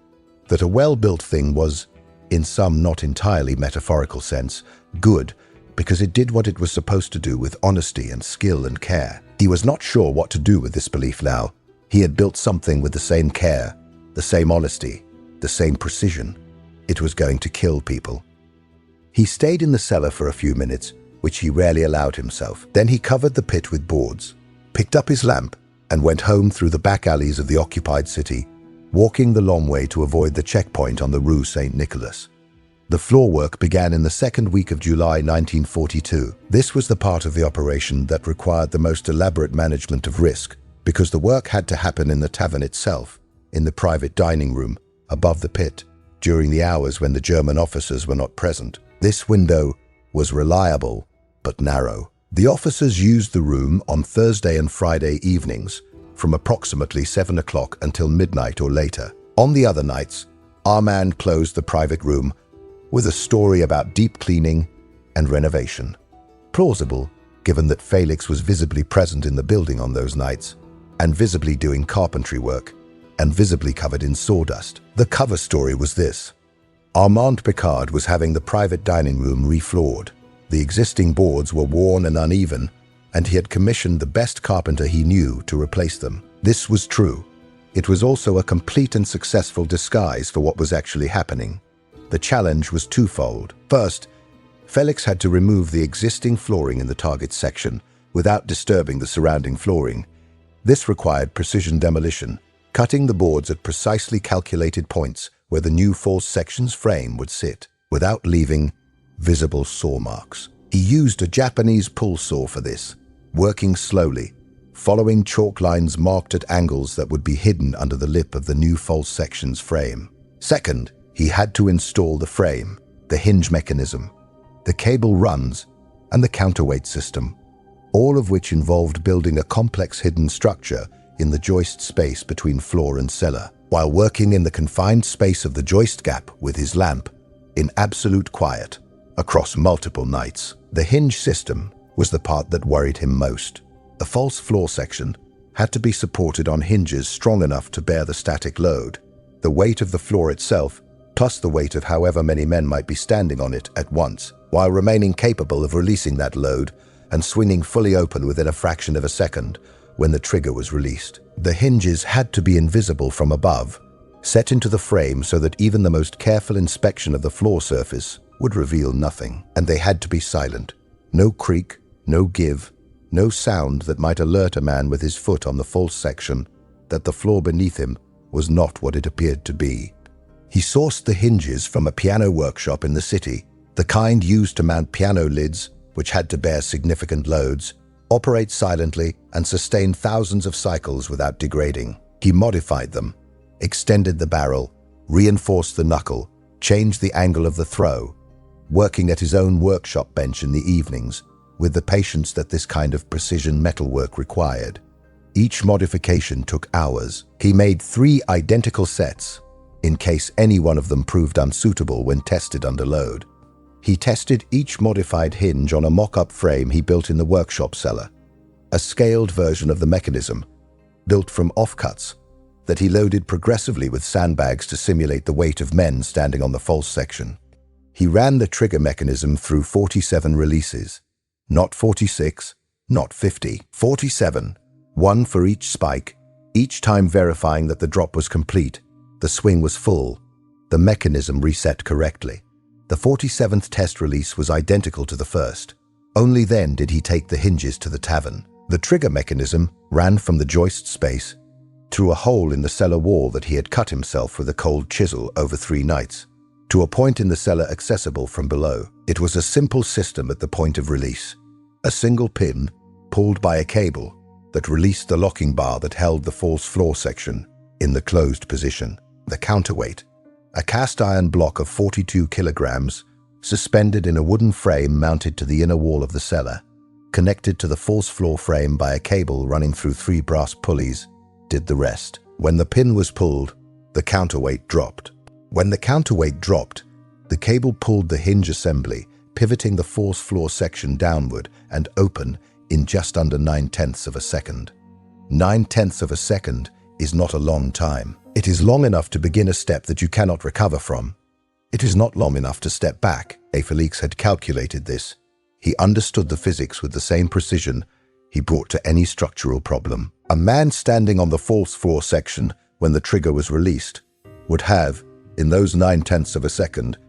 that a well-built thing was, in some not entirely metaphorical sense, good because it did what it was supposed to do with honesty and skill and care. He was not sure what to do with this belief now. He had built something with the same care, the same honesty, the same precision. It was going to kill people. He stayed in the cellar for a few minutes, which he rarely allowed himself. Then he covered the pit with boards, picked up his lamp, and went home through the back alleys of the occupied city, walking the long way to avoid the checkpoint on the Rue St. Nicholas. The floor work began in the second week of July 1942. This was the part of the operation that required the most elaborate management of risk, because the work had to happen in the tavern itself, in the private dining room, above the pit, during the hours when the German officers were not present. This window was reliable, but narrow. The officers used the room on Thursday and Friday evenings, from approximately 7 o'clock until midnight or later. On the other nights, Armand closed the private room with a story about deep cleaning and renovation. Plausible, given that Felix was visibly present in the building on those nights, and visibly doing carpentry work, and visibly covered in sawdust. The cover story was this. Armand Picard was having the private dining room refloored. The existing boards were worn and uneven, and he had commissioned the best carpenter he knew to replace them. This was true. It was also a complete and successful disguise for what was actually happening. The challenge was twofold. First, Felix had to remove the existing flooring in the target section without disturbing the surrounding flooring. This required precision demolition, cutting the boards at precisely calculated points where the new false section's frame would sit, without leaving visible saw marks. He used a Japanese pull saw for this, working slowly, following chalk lines marked at angles that would be hidden under the lip of the new false section's frame. Second, he had to install the frame, the hinge mechanism, the cable runs, and the counterweight system, all of which involved building a complex hidden structure in the joist space between floor and cellar, while working in the confined space of the joist gap with his lamp, in absolute quiet, across multiple nights. The hinge system was the part that worried him most. The false floor section had to be supported on hinges strong enough to bear the static load, the weight of the floor itself, plus the weight of however many men might be standing on it at once, while remaining capable of releasing that load and swinging fully open within a fraction of a second when the trigger was released. The hinges had to be invisible from above, set into the frame so that even the most careful inspection of the floor surface would reveal nothing. And they had to be silent. No creak, no give, no sound that might alert a man with his foot on the false section that the floor beneath him was not what it appeared to be. He sourced the hinges from a piano workshop in the city, the kind used to mount piano lids, which had to bear significant loads, operate silently, and sustain thousands of cycles without degrading. He modified them, extended the barrel, reinforced the knuckle, changed the angle of the throw, working at his own workshop bench in the evenings, with the patience that this kind of precision metalwork required. Each modification took hours. He made 3 identical sets, in case any one of them proved unsuitable when tested under load. He tested each modified hinge on a mock-up frame he built in the workshop cellar, a scaled version of the mechanism, built from offcuts, that he loaded progressively with sandbags to simulate the weight of men standing on the false section. He ran the trigger mechanism through 47 releases, not 46, not 50, 47, one for each spike, each time verifying that the drop was complete, the swing was full, the mechanism reset correctly. The 47th test release was identical to the first. Only then did he take the hinges to the tavern. The trigger mechanism ran from the joist space through a hole in the cellar wall that he had cut himself with a cold chisel over 3 nights, to a point in the cellar accessible from below. It was a simple system at the point of release. A single pin, pulled by a cable, that released the locking bar that held the false floor section in the closed position. The counterweight, a cast iron block of 42 kilograms, suspended in a wooden frame mounted to the inner wall of the cellar, connected to the false floor frame by a cable running through 3 brass pulleys, did the rest. When the pin was pulled, the counterweight dropped. When the counterweight dropped, the cable pulled the hinge assembly, pivoting the false floor section downward and open in just under 9/10 of a second. 9/10 of a second is not a long time. It is long enough to begin a step that you cannot recover from. It is not long enough to step back. Felix had calculated this. He understood the physics with the same precision he brought to any structural problem. A man standing on the false floor section when the trigger was released would have, in those 9/10 of a second,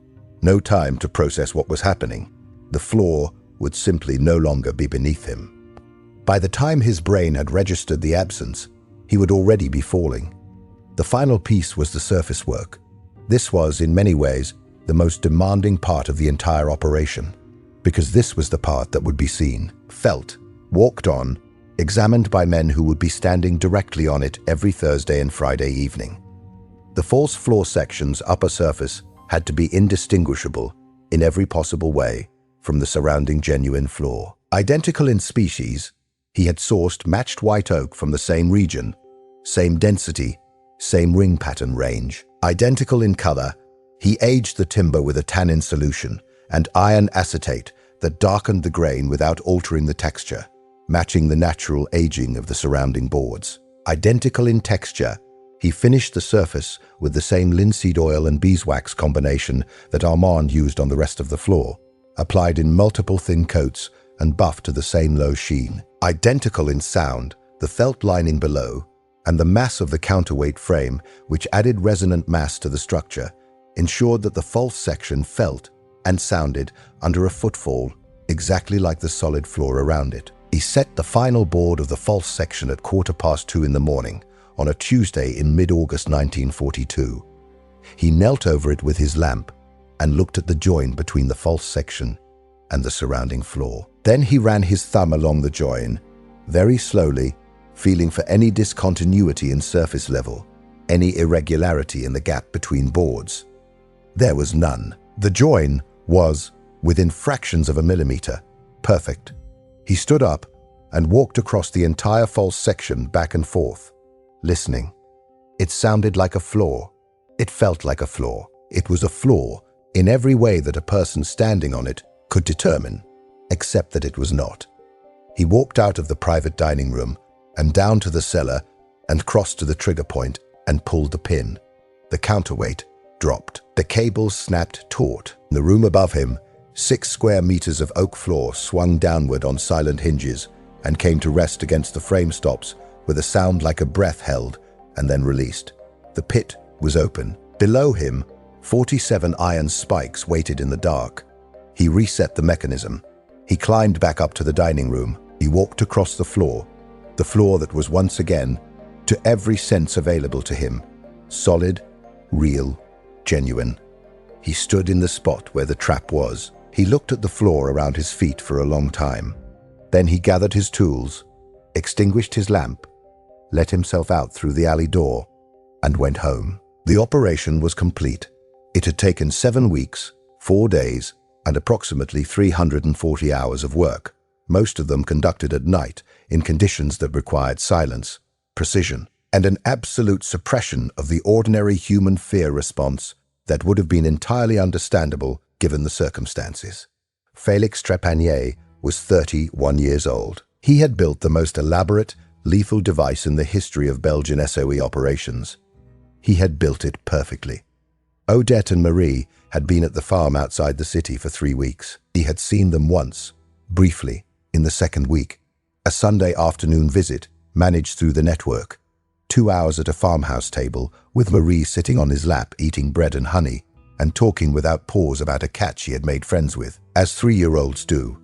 no time to process what was happening. The floor would simply no longer be beneath him. By the time his brain had registered the absence, he would already be falling. The final piece was the surface work. This was, in many ways, the most demanding part of the entire operation, because this was the part that would be seen, felt, walked on, examined by men who would be standing directly on it every Thursday and Friday evening. The false floor section's upper surface had to be indistinguishable, in every possible way, from the surrounding genuine floor. Identical in species, he had sourced matched white oak from the same region, same density, same ring pattern range. Identical in color, he aged the timber with a tannin solution and iron acetate that darkened the grain without altering the texture, matching the natural aging of the surrounding boards. Identical in texture, he finished the surface with the same linseed oil and beeswax combination that Armand used on the rest of the floor, applied in multiple thin coats and buffed to the same low sheen. Identical in sound, the felt lining below, and the mass of the counterweight frame, which added resonant mass to the structure, ensured that the false section felt and sounded under a footfall exactly like the solid floor around it. He set the final board of the false section at 2:15 in the morning on a Tuesday in mid-August 1942. He knelt over it with his lamp and looked at the join between the false section and the surrounding floor. Then he ran his thumb along the join, very slowly, feeling for any discontinuity in surface level, any irregularity in the gap between boards. There was none. The join was, within fractions of a millimeter, perfect. He stood up and walked across the entire false section back and forth, listening. It sounded like a floor. It felt like a floor. It was a floor in every way that a person standing on it could determine, except that it was not. He walked out of the private dining room and down to the cellar and crossed to the trigger point and pulled the pin. The counterweight dropped. The cables snapped taut. In the room above him, 6 square meters of oak floor swung downward on silent hinges and came to rest against the frame stops with a sound like a breath held and then released. The pit was open. Below him, 47 iron spikes waited in the dark. He reset the mechanism. He climbed back up to the dining room. He walked across the floor that was once again, to every sense available to him, solid, real, genuine. He stood in the spot where the trap was. He looked at the floor around his feet for a long time. Then he gathered his tools, extinguished his lamp, let himself out through the alley door, and went home. The operation was complete. It had taken 7 weeks, 4 days, and approximately 340 hours of work, most of them conducted at night in conditions that required silence, precision, and an absolute suppression of the ordinary human fear response that would have been entirely understandable given the circumstances. Felix Trépanier was 31 years old. He had built the most elaborate, lethal device in the history of Belgian SOE operations. He had built it perfectly. Odette and Marie had been at the farm outside the city for 3 weeks. He had seen them once, briefly, in the second week. A Sunday afternoon visit, managed through the network. 2 hours at a farmhouse table, with Marie sitting on his lap eating bread and honey, and talking without pause about a cat she had made friends with, as 3-year-olds do.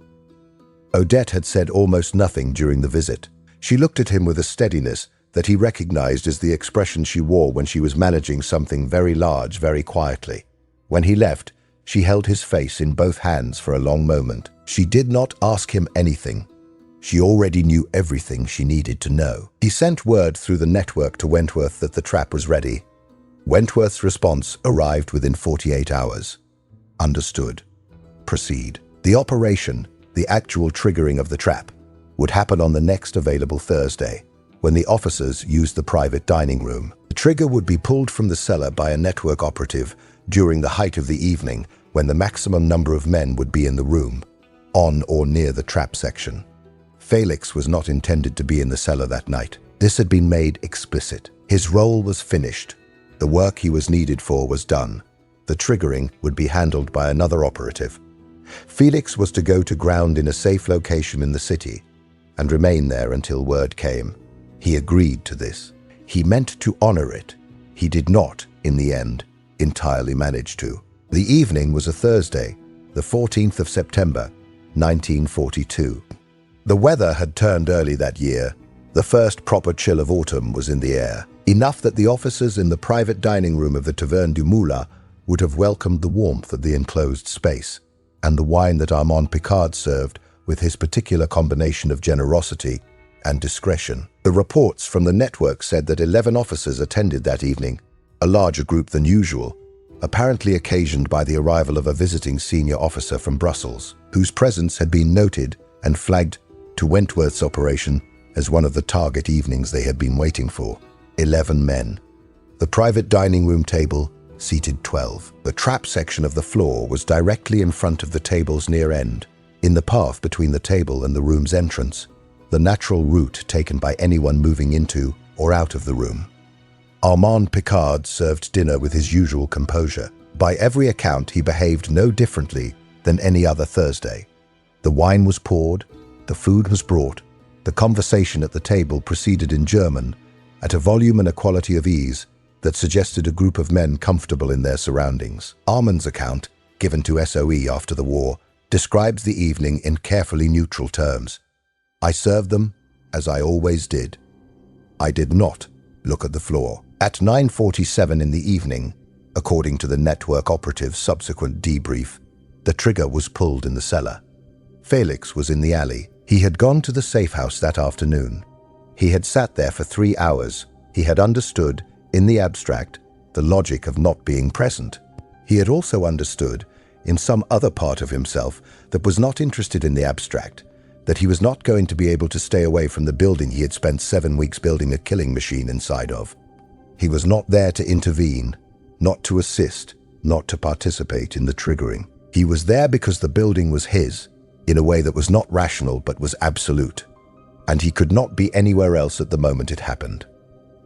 Odette had said almost nothing during the visit. She looked at him with a steadiness that he recognized as the expression she wore when she was managing something very large very quietly. When he left, she held his face in both hands for a long moment. She did not ask him anything. She already knew everything she needed to know. He sent word through the network to Wentworth that the trap was ready. Wentworth's response arrived within 48 hours. Understood. Proceed. The operation, the actual triggering of the trap, would happen on the next available Thursday, when the officers used the private dining room. The trigger would be pulled from the cellar by a network operative during the height of the evening, when the maximum number of men would be in the room, on or near the trap section. Felix was not intended to be in the cellar that night. This had been made explicit. His role was finished. The work he was needed for was done. The triggering would be handled by another operative. Felix was to go to ground in a safe location in the city and remain there until word came. He agreed to this. He meant to honor it. He did not, in the end, entirely manage to. The evening was a Thursday, the 14th of September, 1942. The weather had turned early that year. The first proper chill of autumn was in the air, enough that the officers in the private dining room of the Tavern du Moulin would have welcomed the warmth of the enclosed space, and the wine that Armand Picard served with his particular combination of generosity and discretion. The reports from the network said that 11 officers attended that evening, a larger group than usual, apparently occasioned by the arrival of a visiting senior officer from Brussels, whose presence had been noted and flagged to Wentworth's operation as one of the target evenings they had been waiting for. 11 men. The private dining room table seated 12. The trap section of the floor was directly in front of the table's near end, in the path between the table and the room's entrance, the natural route taken by anyone moving into or out of the room. Armand Picard served dinner with his usual composure. By every account, he behaved no differently than any other Thursday. The wine was poured, the food was brought, the conversation at the table proceeded in German, at a volume and a quality of ease that suggested a group of men comfortable in their surroundings. Armand's account, given to SOE after the war, describes the evening in carefully neutral terms. I served them, as I always did. I did not look at the floor. At 9:47 in the evening, according to the network operative's subsequent debrief, the trigger was pulled in the cellar. Felix was in the alley. He had gone to the safe house that afternoon. He had sat there for 3 hours. He had understood, in the abstract, the logic of not being present. He had also understood, in some other part of himself that was not interested in the abstract, that he was not going to be able to stay away from the building he had spent 7 weeks building a killing machine inside of. He was not there to intervene, not to assist, not to participate in the triggering. He was there because the building was his, in a way that was not rational but was absolute. And he could not be anywhere else at the moment it happened.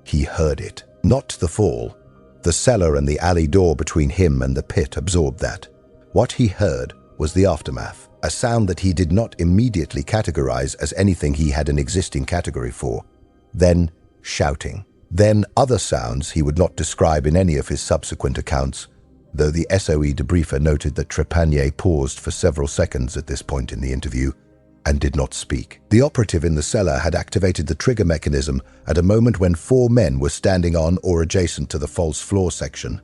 He heard it. Not the fall. The cellar and the alley door between him and the pit absorbed that. What he heard was the aftermath, a sound that he did not immediately categorize as anything he had an existing category for. Then shouting. Then other sounds he would not describe in any of his subsequent accounts, though the SOE debriefer noted that Trépanier paused for several seconds at this point in the interview and did not speak. The operative in the cellar had activated the trigger mechanism at a moment when 4 men were standing on or adjacent to the false floor section,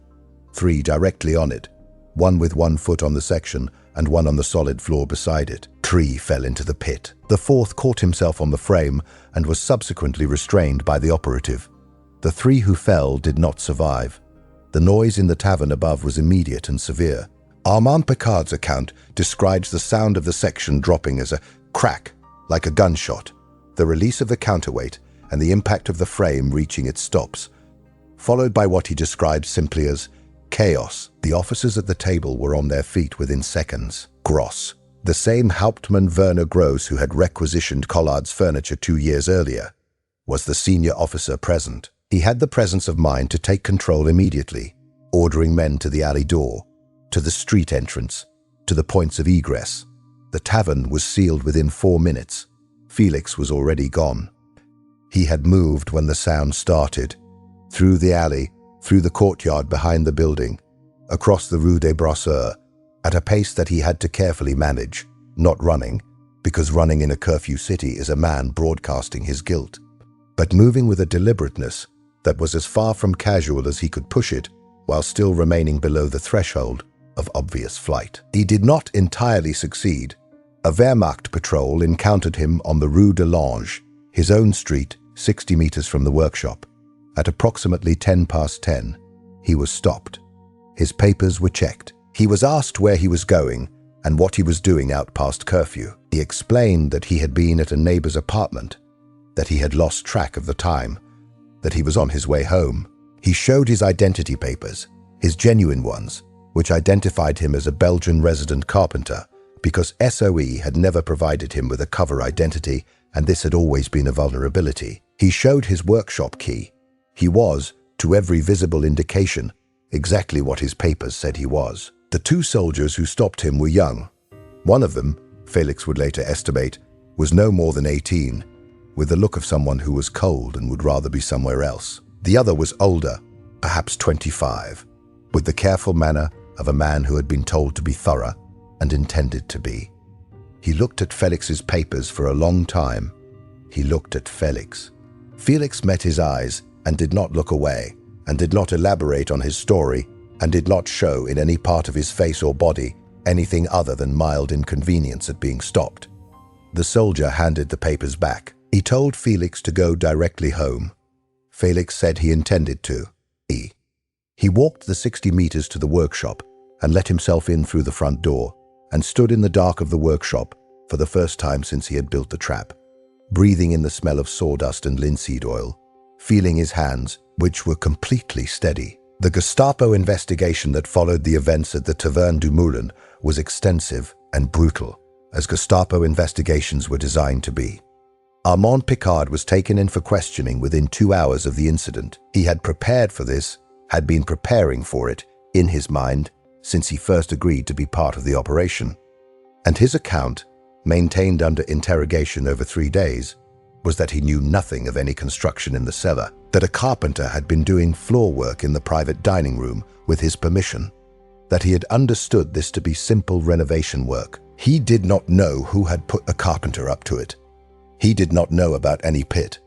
3 directly on it, 1 with 1 foot on the section and 1 on the solid floor beside it. 3 fell into the pit. The 4th caught himself on the frame and was subsequently restrained by the operative. The 3 who fell did not survive. The noise in the tavern above was immediate and severe. Armand Picard's account describes the sound of the section dropping as a crack, like a gunshot, the release of the counterweight, and the impact of the frame reaching its stops, followed by what he described simply as chaos. The officers at the table were on their feet within seconds. Gross, the same Hauptmann Werner Gross who had requisitioned Collard's furniture 2 years earlier, was the senior officer present. He had the presence of mind to take control immediately, ordering men to the alley door, to the street entrance, to the points of egress. The tavern was sealed within 4 minutes. Felix was already gone. He had moved when the sound started, through the alley, through the courtyard behind the building, across the Rue des Brasseurs, at a pace that he had to carefully manage, not running, because running in a curfew city is a man broadcasting his guilt, but moving with a deliberateness that was as far from casual as he could push it, while still remaining below the threshold of obvious flight. He did not entirely succeed. A Wehrmacht patrol encountered him on the Rue de Lange, his own street, 60 meters from the workshop. At approximately 10 past 10, he was stopped. His papers were checked. He was asked where he was going and what he was doing out past curfew. He explained that he had been at a neighbor's apartment, that he had lost track of the time, that he was on his way home. He showed his identity papers, his genuine ones, which identified him as a Belgian resident carpenter, because SOE had never provided him with a cover identity, and this had always been a vulnerability. He showed his workshop key. He was, to every visible indication, exactly what his papers said he was. The 2 soldiers who stopped him were young. One of them, Felix would later estimate, was no more than 18, with the look of someone who was cold and would rather be somewhere else. The other was older, perhaps 25, with the careful manner of a man who had been told to be thorough and intended to be. He looked at Felix's papers for a long time. He looked at Felix. Felix met his eyes and did not look away, and did not elaborate on his story, and did not show in any part of his face or body anything other than mild inconvenience at being stopped. The soldier handed the papers back. He told Felix to go directly home. Felix said he intended to. He walked the 60 meters to the workshop and let himself in through the front door, and stood in the dark of the workshop for the first time since he had built the trap, breathing in the smell of sawdust and linseed oil, feeling his hands, which were completely steady. The Gestapo investigation that followed the events at the Tavern du Moulin was extensive and brutal, as Gestapo investigations were designed to be. Armand Picard was taken in for questioning within 2 hours of the incident. He had prepared for this, had been preparing for it, in his mind, since he first agreed to be part of the operation. And his account, maintained under interrogation over 3 days, was that he knew nothing of any construction in the cellar, that a carpenter had been doing floor work in the private dining room with his permission, that he had understood this to be simple renovation work. He did not know who had put a carpenter up to it. He did not know about any pit.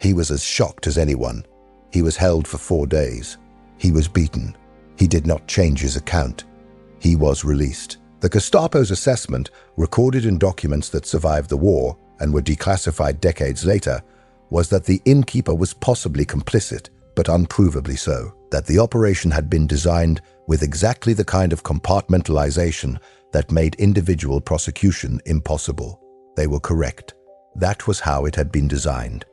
He was as shocked as anyone. He was held for 4 days. He was beaten. He did not change his account. He was released. The Gestapo's assessment, recorded in documents that survived the war and were declassified decades later, was that the innkeeper was possibly complicit, but unprovably so, that the operation had been designed with exactly the kind of compartmentalization that made individual prosecution impossible. They were correct. That was how it had been designed.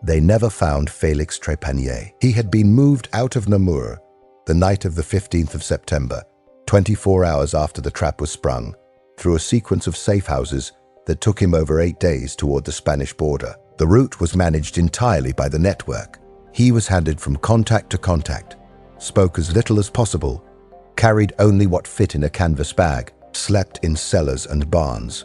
They never found Felix Trépanier. He had been moved out of Namur the night of the 15th of September, 24 hours after the trap was sprung, through a sequence of safe houses that took him over 8 days toward the Spanish border. The route was managed entirely by the network. He was handed from contact to contact, spoke as little as possible, carried only what fit in a canvas bag, slept in cellars and barns,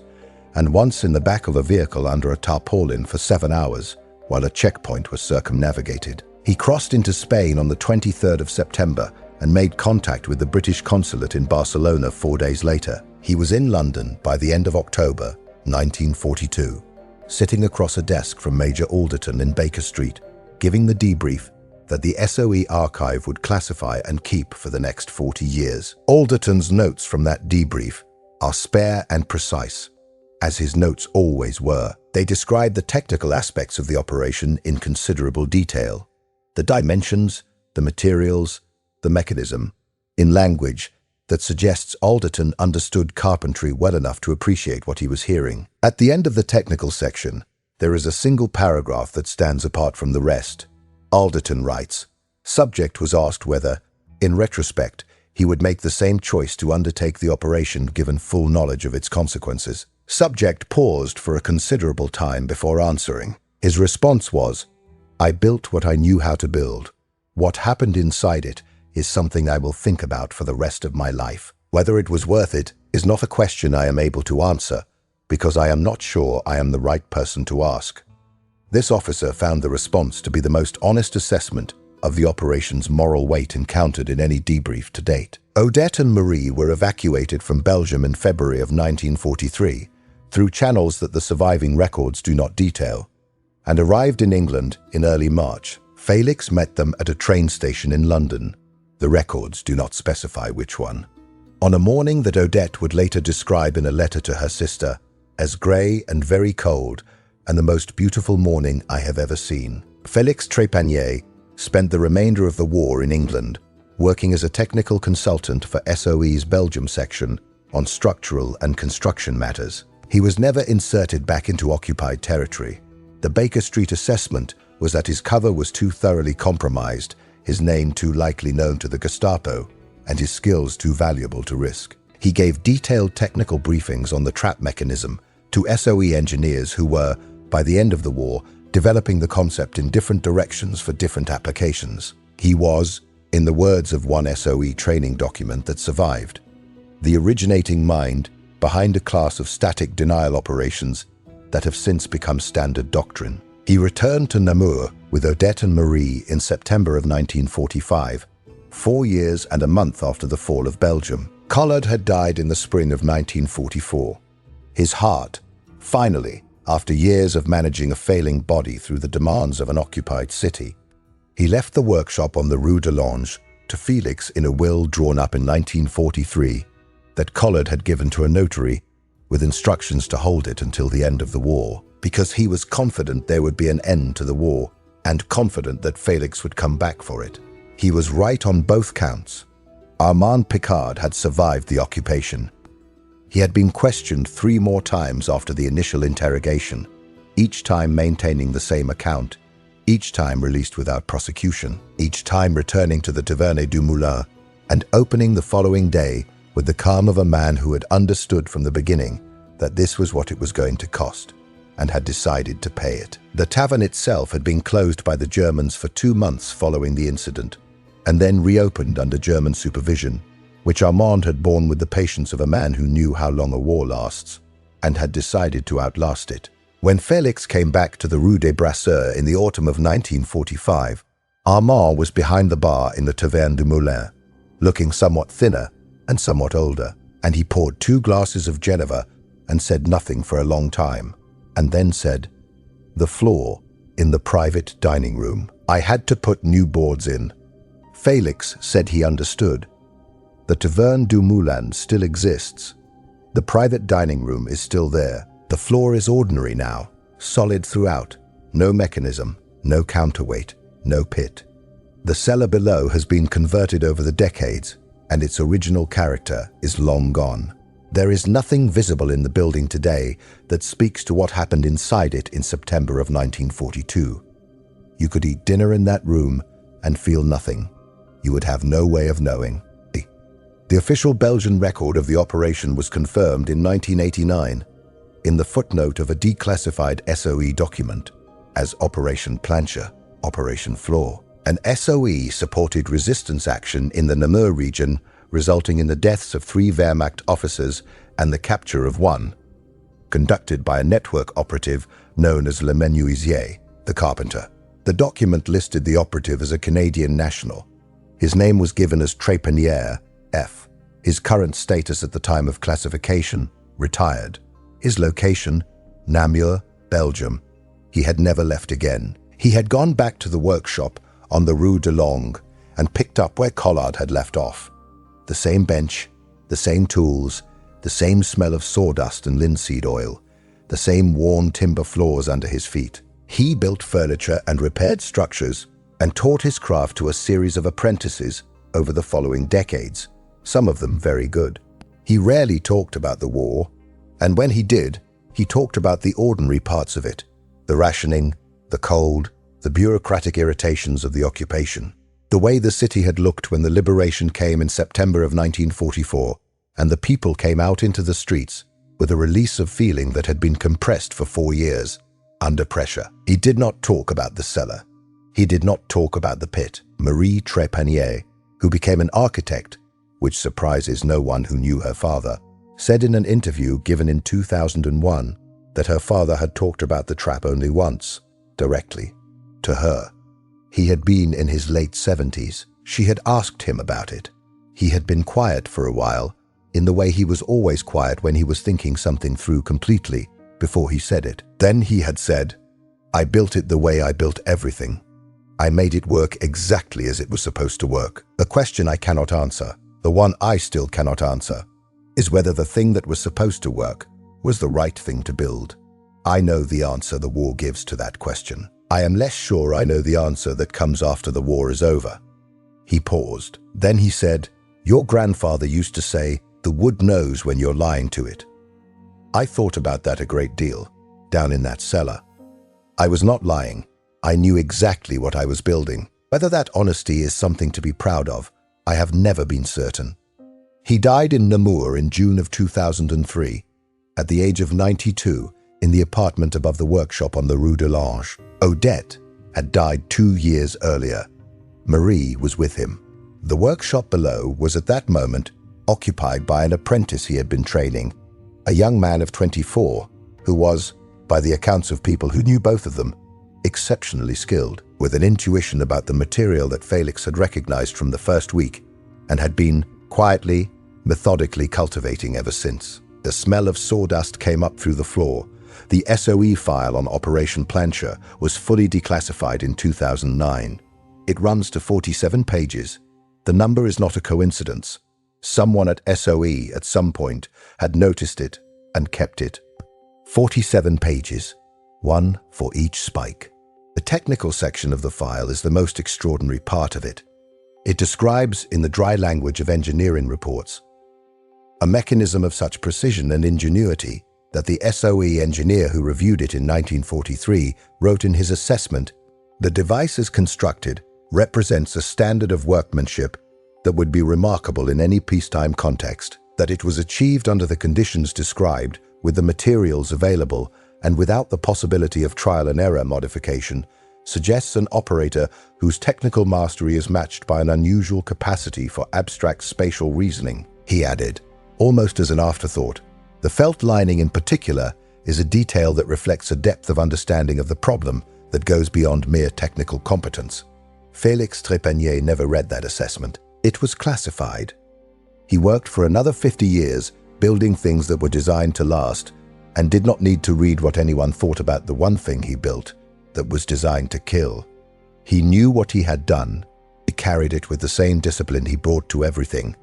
and once in the back of a vehicle under a tarpaulin for 7 hours while a checkpoint was circumnavigated. He crossed into Spain on the 23rd of September and made contact with the British consulate in Barcelona 4 days later. He was in London by the end of October 1942, sitting across a desk from Major Alderton in Baker Street, giving the debrief that the SOE archive would classify and keep for the next 40 years. Alderton's notes from that debrief are spare and precise, as his notes always were. They describe the technical aspects of the operation in considerable detail, the dimensions, the materials, the mechanism, in language that suggests Alderton understood carpentry well enough to appreciate what he was hearing. At the end of the technical section, there is a single paragraph that stands apart from the rest. Alderton writes, "Subject was asked whether, in retrospect, he would make the same choice to undertake the operation given full knowledge of its consequences. Subject paused for a considerable time before answering. His response was, 'I built what I knew how to build. What happened inside it is something I will think about for the rest of my life. Whether it was worth it is not a question I am able to answer, because I am not sure I am the right person to ask.'" This officer found the response to be the most honest assessment of the operation's moral weight encountered in any debrief to date. Odette and Marie were evacuated from Belgium in February of 1943 through channels that the surviving records do not detail, and arrived in England in early March. Felix met them at a train station in London. The records do not specify which one. On a morning that Odette would later describe in a letter to her sister as grey and very cold, and the most beautiful morning I have ever seen. Felix Trépanier spent the remainder of the war in England, working as a technical consultant for SOE's Belgium section on structural and construction matters. He was never inserted back into occupied territory. The Baker Street assessment was that his cover was too thoroughly compromised, his name too likely known to the Gestapo, and his skills too valuable to risk. He gave detailed technical briefings on the trap mechanism to SOE engineers who were, by the end of the war, developing the concept in different directions for different applications. He was, in the words of one SOE training document that survived, the originating mind behind a class of static denial operations that have since become standard doctrine. He returned to Namur with Odette and Marie in September of 1945, 4 years and a month after the fall of Belgium. Collard had died in the spring of 1944. His heart, finally, after years of managing a failing body through the demands of an occupied city. He left the workshop on the Rue de Lange to Felix in a will drawn up in 1943 that Collard had given to a notary with instructions to hold it until the end of the war, because he was confident there would be an end to the war and confident that Felix would come back for it. He was right on both counts. Armand Picard had survived the occupation. He had been questioned 3 more times after the initial interrogation, each time maintaining the same account, each time released without prosecution, each time returning to the Tavern du Moulin and opening the following day with the calm of a man who had understood from the beginning that this was what it was going to cost and had decided to pay it. The tavern itself had been closed by the Germans for 2 months following the incident and then reopened under German supervision, which Armand had borne with the patience of a man who knew how long a war lasts and had decided to outlast it. When Felix came back to the Rue des Brasseurs in the autumn of 1945, Armand was behind the bar in the Tavern du Moulin, looking somewhat thinner and somewhat older, and he poured 2 glasses of Geneva and said nothing for a long time, and then said, The floor in the private dining room. I had to put new boards in. Felix said he understood. The Tavern du Moulin still exists. The private dining room is still there. The floor is ordinary now, solid throughout. No mechanism, no counterweight, no pit. The cellar below has been converted over the decades, and its original character is long gone. There is nothing visible in the building today that speaks to what happened inside it in September of 1942. You could eat dinner in that room and feel nothing. You would have no way of knowing. The official Belgian record of the operation was confirmed in 1989 in the footnote of a declassified SOE document as Operation Plancher, Operation Floor. An SOE supported resistance action in the Namur region, resulting in the deaths of 3 Wehrmacht officers and the capture of 1, conducted by a network operative known as Le Menuisier, the carpenter. The document listed the operative as a Canadian national. His name was given as Trépanier, F. His current status at the time of classification, retired. His location, Namur, Belgium. He had never left again. He had gone back to the workshop on the Rue de Longue and picked up where Collard had left off. The same bench, the same tools, the same smell of sawdust and linseed oil, the same worn timber floors under his feet. He built furniture and repaired structures and taught his craft to a series of apprentices over the following decades, some of them very good. He rarely talked about the war, and when he did, he talked about the ordinary parts of it, the rationing, the cold, the bureaucratic irritations of the occupation, the way the city had looked when the liberation came in September of 1944, and the people came out into the streets with a release of feeling that had been compressed for 4 years, under pressure. He did not talk about the cellar. He did not talk about the pit. Marie Trépanier, who became an architect, which surprises no one who knew her father, said in an interview given in 2001 that her father had talked about the trap only once, directly, to her. He had been in his late 70s. She had asked him about it. He had been quiet for a while, in the way he was always quiet when he was thinking something through completely, before he said it. Then he had said, "I built it the way I built everything. I made it work exactly as it was supposed to work." The question I cannot answer, the one I still cannot answer, is whether the thing that was supposed to work was the right thing to build. I know the answer the war gives to that question. I am less sure I know the answer that comes after the war is over. He paused. Then he said, "Your grandfather used to say, 'The wood knows when you're lying to it.' I thought about that a great deal, down in that cellar. I was not lying. I knew exactly what I was building. Whether that honesty is something to be proud of, I have never been certain." He died in Namur in June of 2003, at the age of 92, in the apartment above the workshop on the Rue de Lange. Odette had died 2 years earlier. Marie was with him. The workshop below was at that moment occupied by an apprentice he had been training, a young man of 24, who was, by the accounts of people who knew both of them, exceptionally skilled, with an intuition about the material that Felix had recognized from the first week and had been quietly, methodically cultivating ever since. The smell of sawdust came up through the floor. The SOE file on Operation Plancher was fully declassified in 2009. It runs to 47 pages. The number is not a coincidence. Someone at SOE at some point had noticed it and kept it. 47 pages, one for each spike. The technical section of the file is the most extraordinary part of it. It describes, in the dry language of engineering reports, a mechanism of such precision and ingenuity that the SOE engineer who reviewed it in 1943 wrote in his assessment, "The device as constructed represents a standard of workmanship that would be remarkable in any peacetime context, that it was achieved under the conditions described, with the materials available, and without the possibility of trial and error modification, suggests an operator whose technical mastery is matched by an unusual capacity for abstract spatial reasoning." He added, almost as an afterthought, "The felt lining in particular is a detail that reflects a depth of understanding of the problem that goes beyond mere technical competence." Felix Trépanier never read that assessment. It was classified. He worked for another 50 years building things that were designed to last, and did not need to read what anyone thought about the one thing he built that was designed to kill. He knew what he had done. He carried it with the same discipline he brought to everything.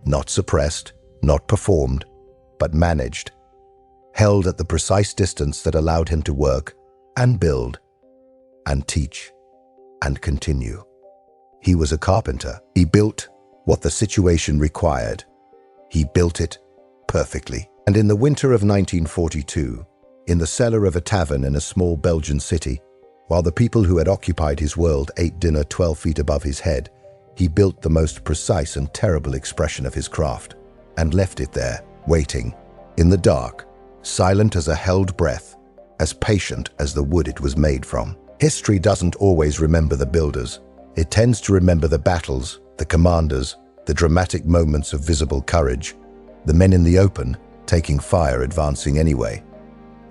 Not suppressed, not performed, but managed. Held at the precise distance that allowed him to work and build and teach and continue. He was a carpenter. He built what the situation required. He built it perfectly. And in the winter of 1942, in the cellar of a tavern in a small Belgian city, while the people who had occupied his world ate dinner 12 feet above his head, he built the most precise and terrible expression of his craft and left it there, waiting, in the dark, silent as a held breath, as patient as the wood it was made from. History doesn't always remember the builders. It tends to remember the battles, the commanders, the dramatic moments of visible courage, the men in the open, taking fire, advancing anyway.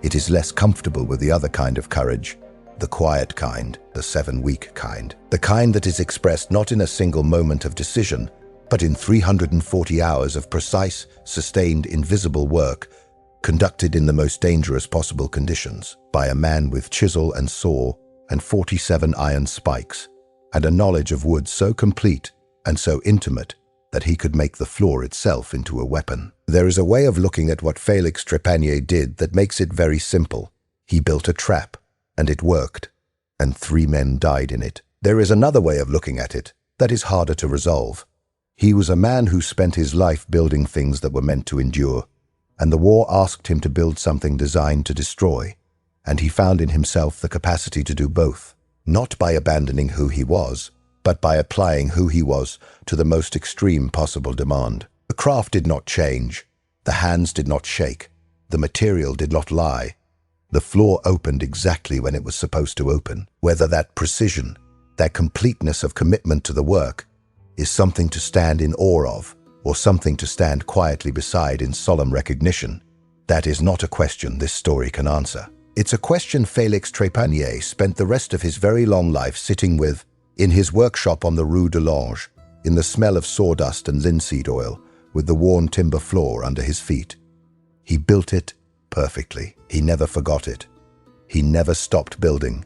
It is less comfortable with the other kind of courage, the quiet kind, the 7-week kind, the kind that is expressed not in a single moment of decision, but in 340 hours of precise, sustained, invisible work, conducted in the most dangerous possible conditions, by a man with chisel and saw and 47 iron spikes, and a knowledge of wood so complete and so intimate that he could make the floor itself into a weapon. There is a way of looking at what Felix Trépanier did that makes it very simple. He built a trap, and it worked, and 3 men died in it. There is another way of looking at it that is harder to resolve. He was a man who spent his life building things that were meant to endure, and the war asked him to build something designed to destroy, and he found in himself the capacity to do both, not by abandoning who he was, but by applying who he was to the most extreme possible demand. The craft did not change, the hands did not shake, the material did not lie. The floor opened exactly when it was supposed to open. Whether that precision, that completeness of commitment to the work, is something to stand in awe of, or something to stand quietly beside in solemn recognition, that is not a question this story can answer. It's a question Felix Trépanier spent the rest of his very long life sitting with, in his workshop on the Rue de l'Ange, in the smell of sawdust and linseed oil, with the worn timber floor under his feet. He built it perfectly. He never forgot it. He never stopped building.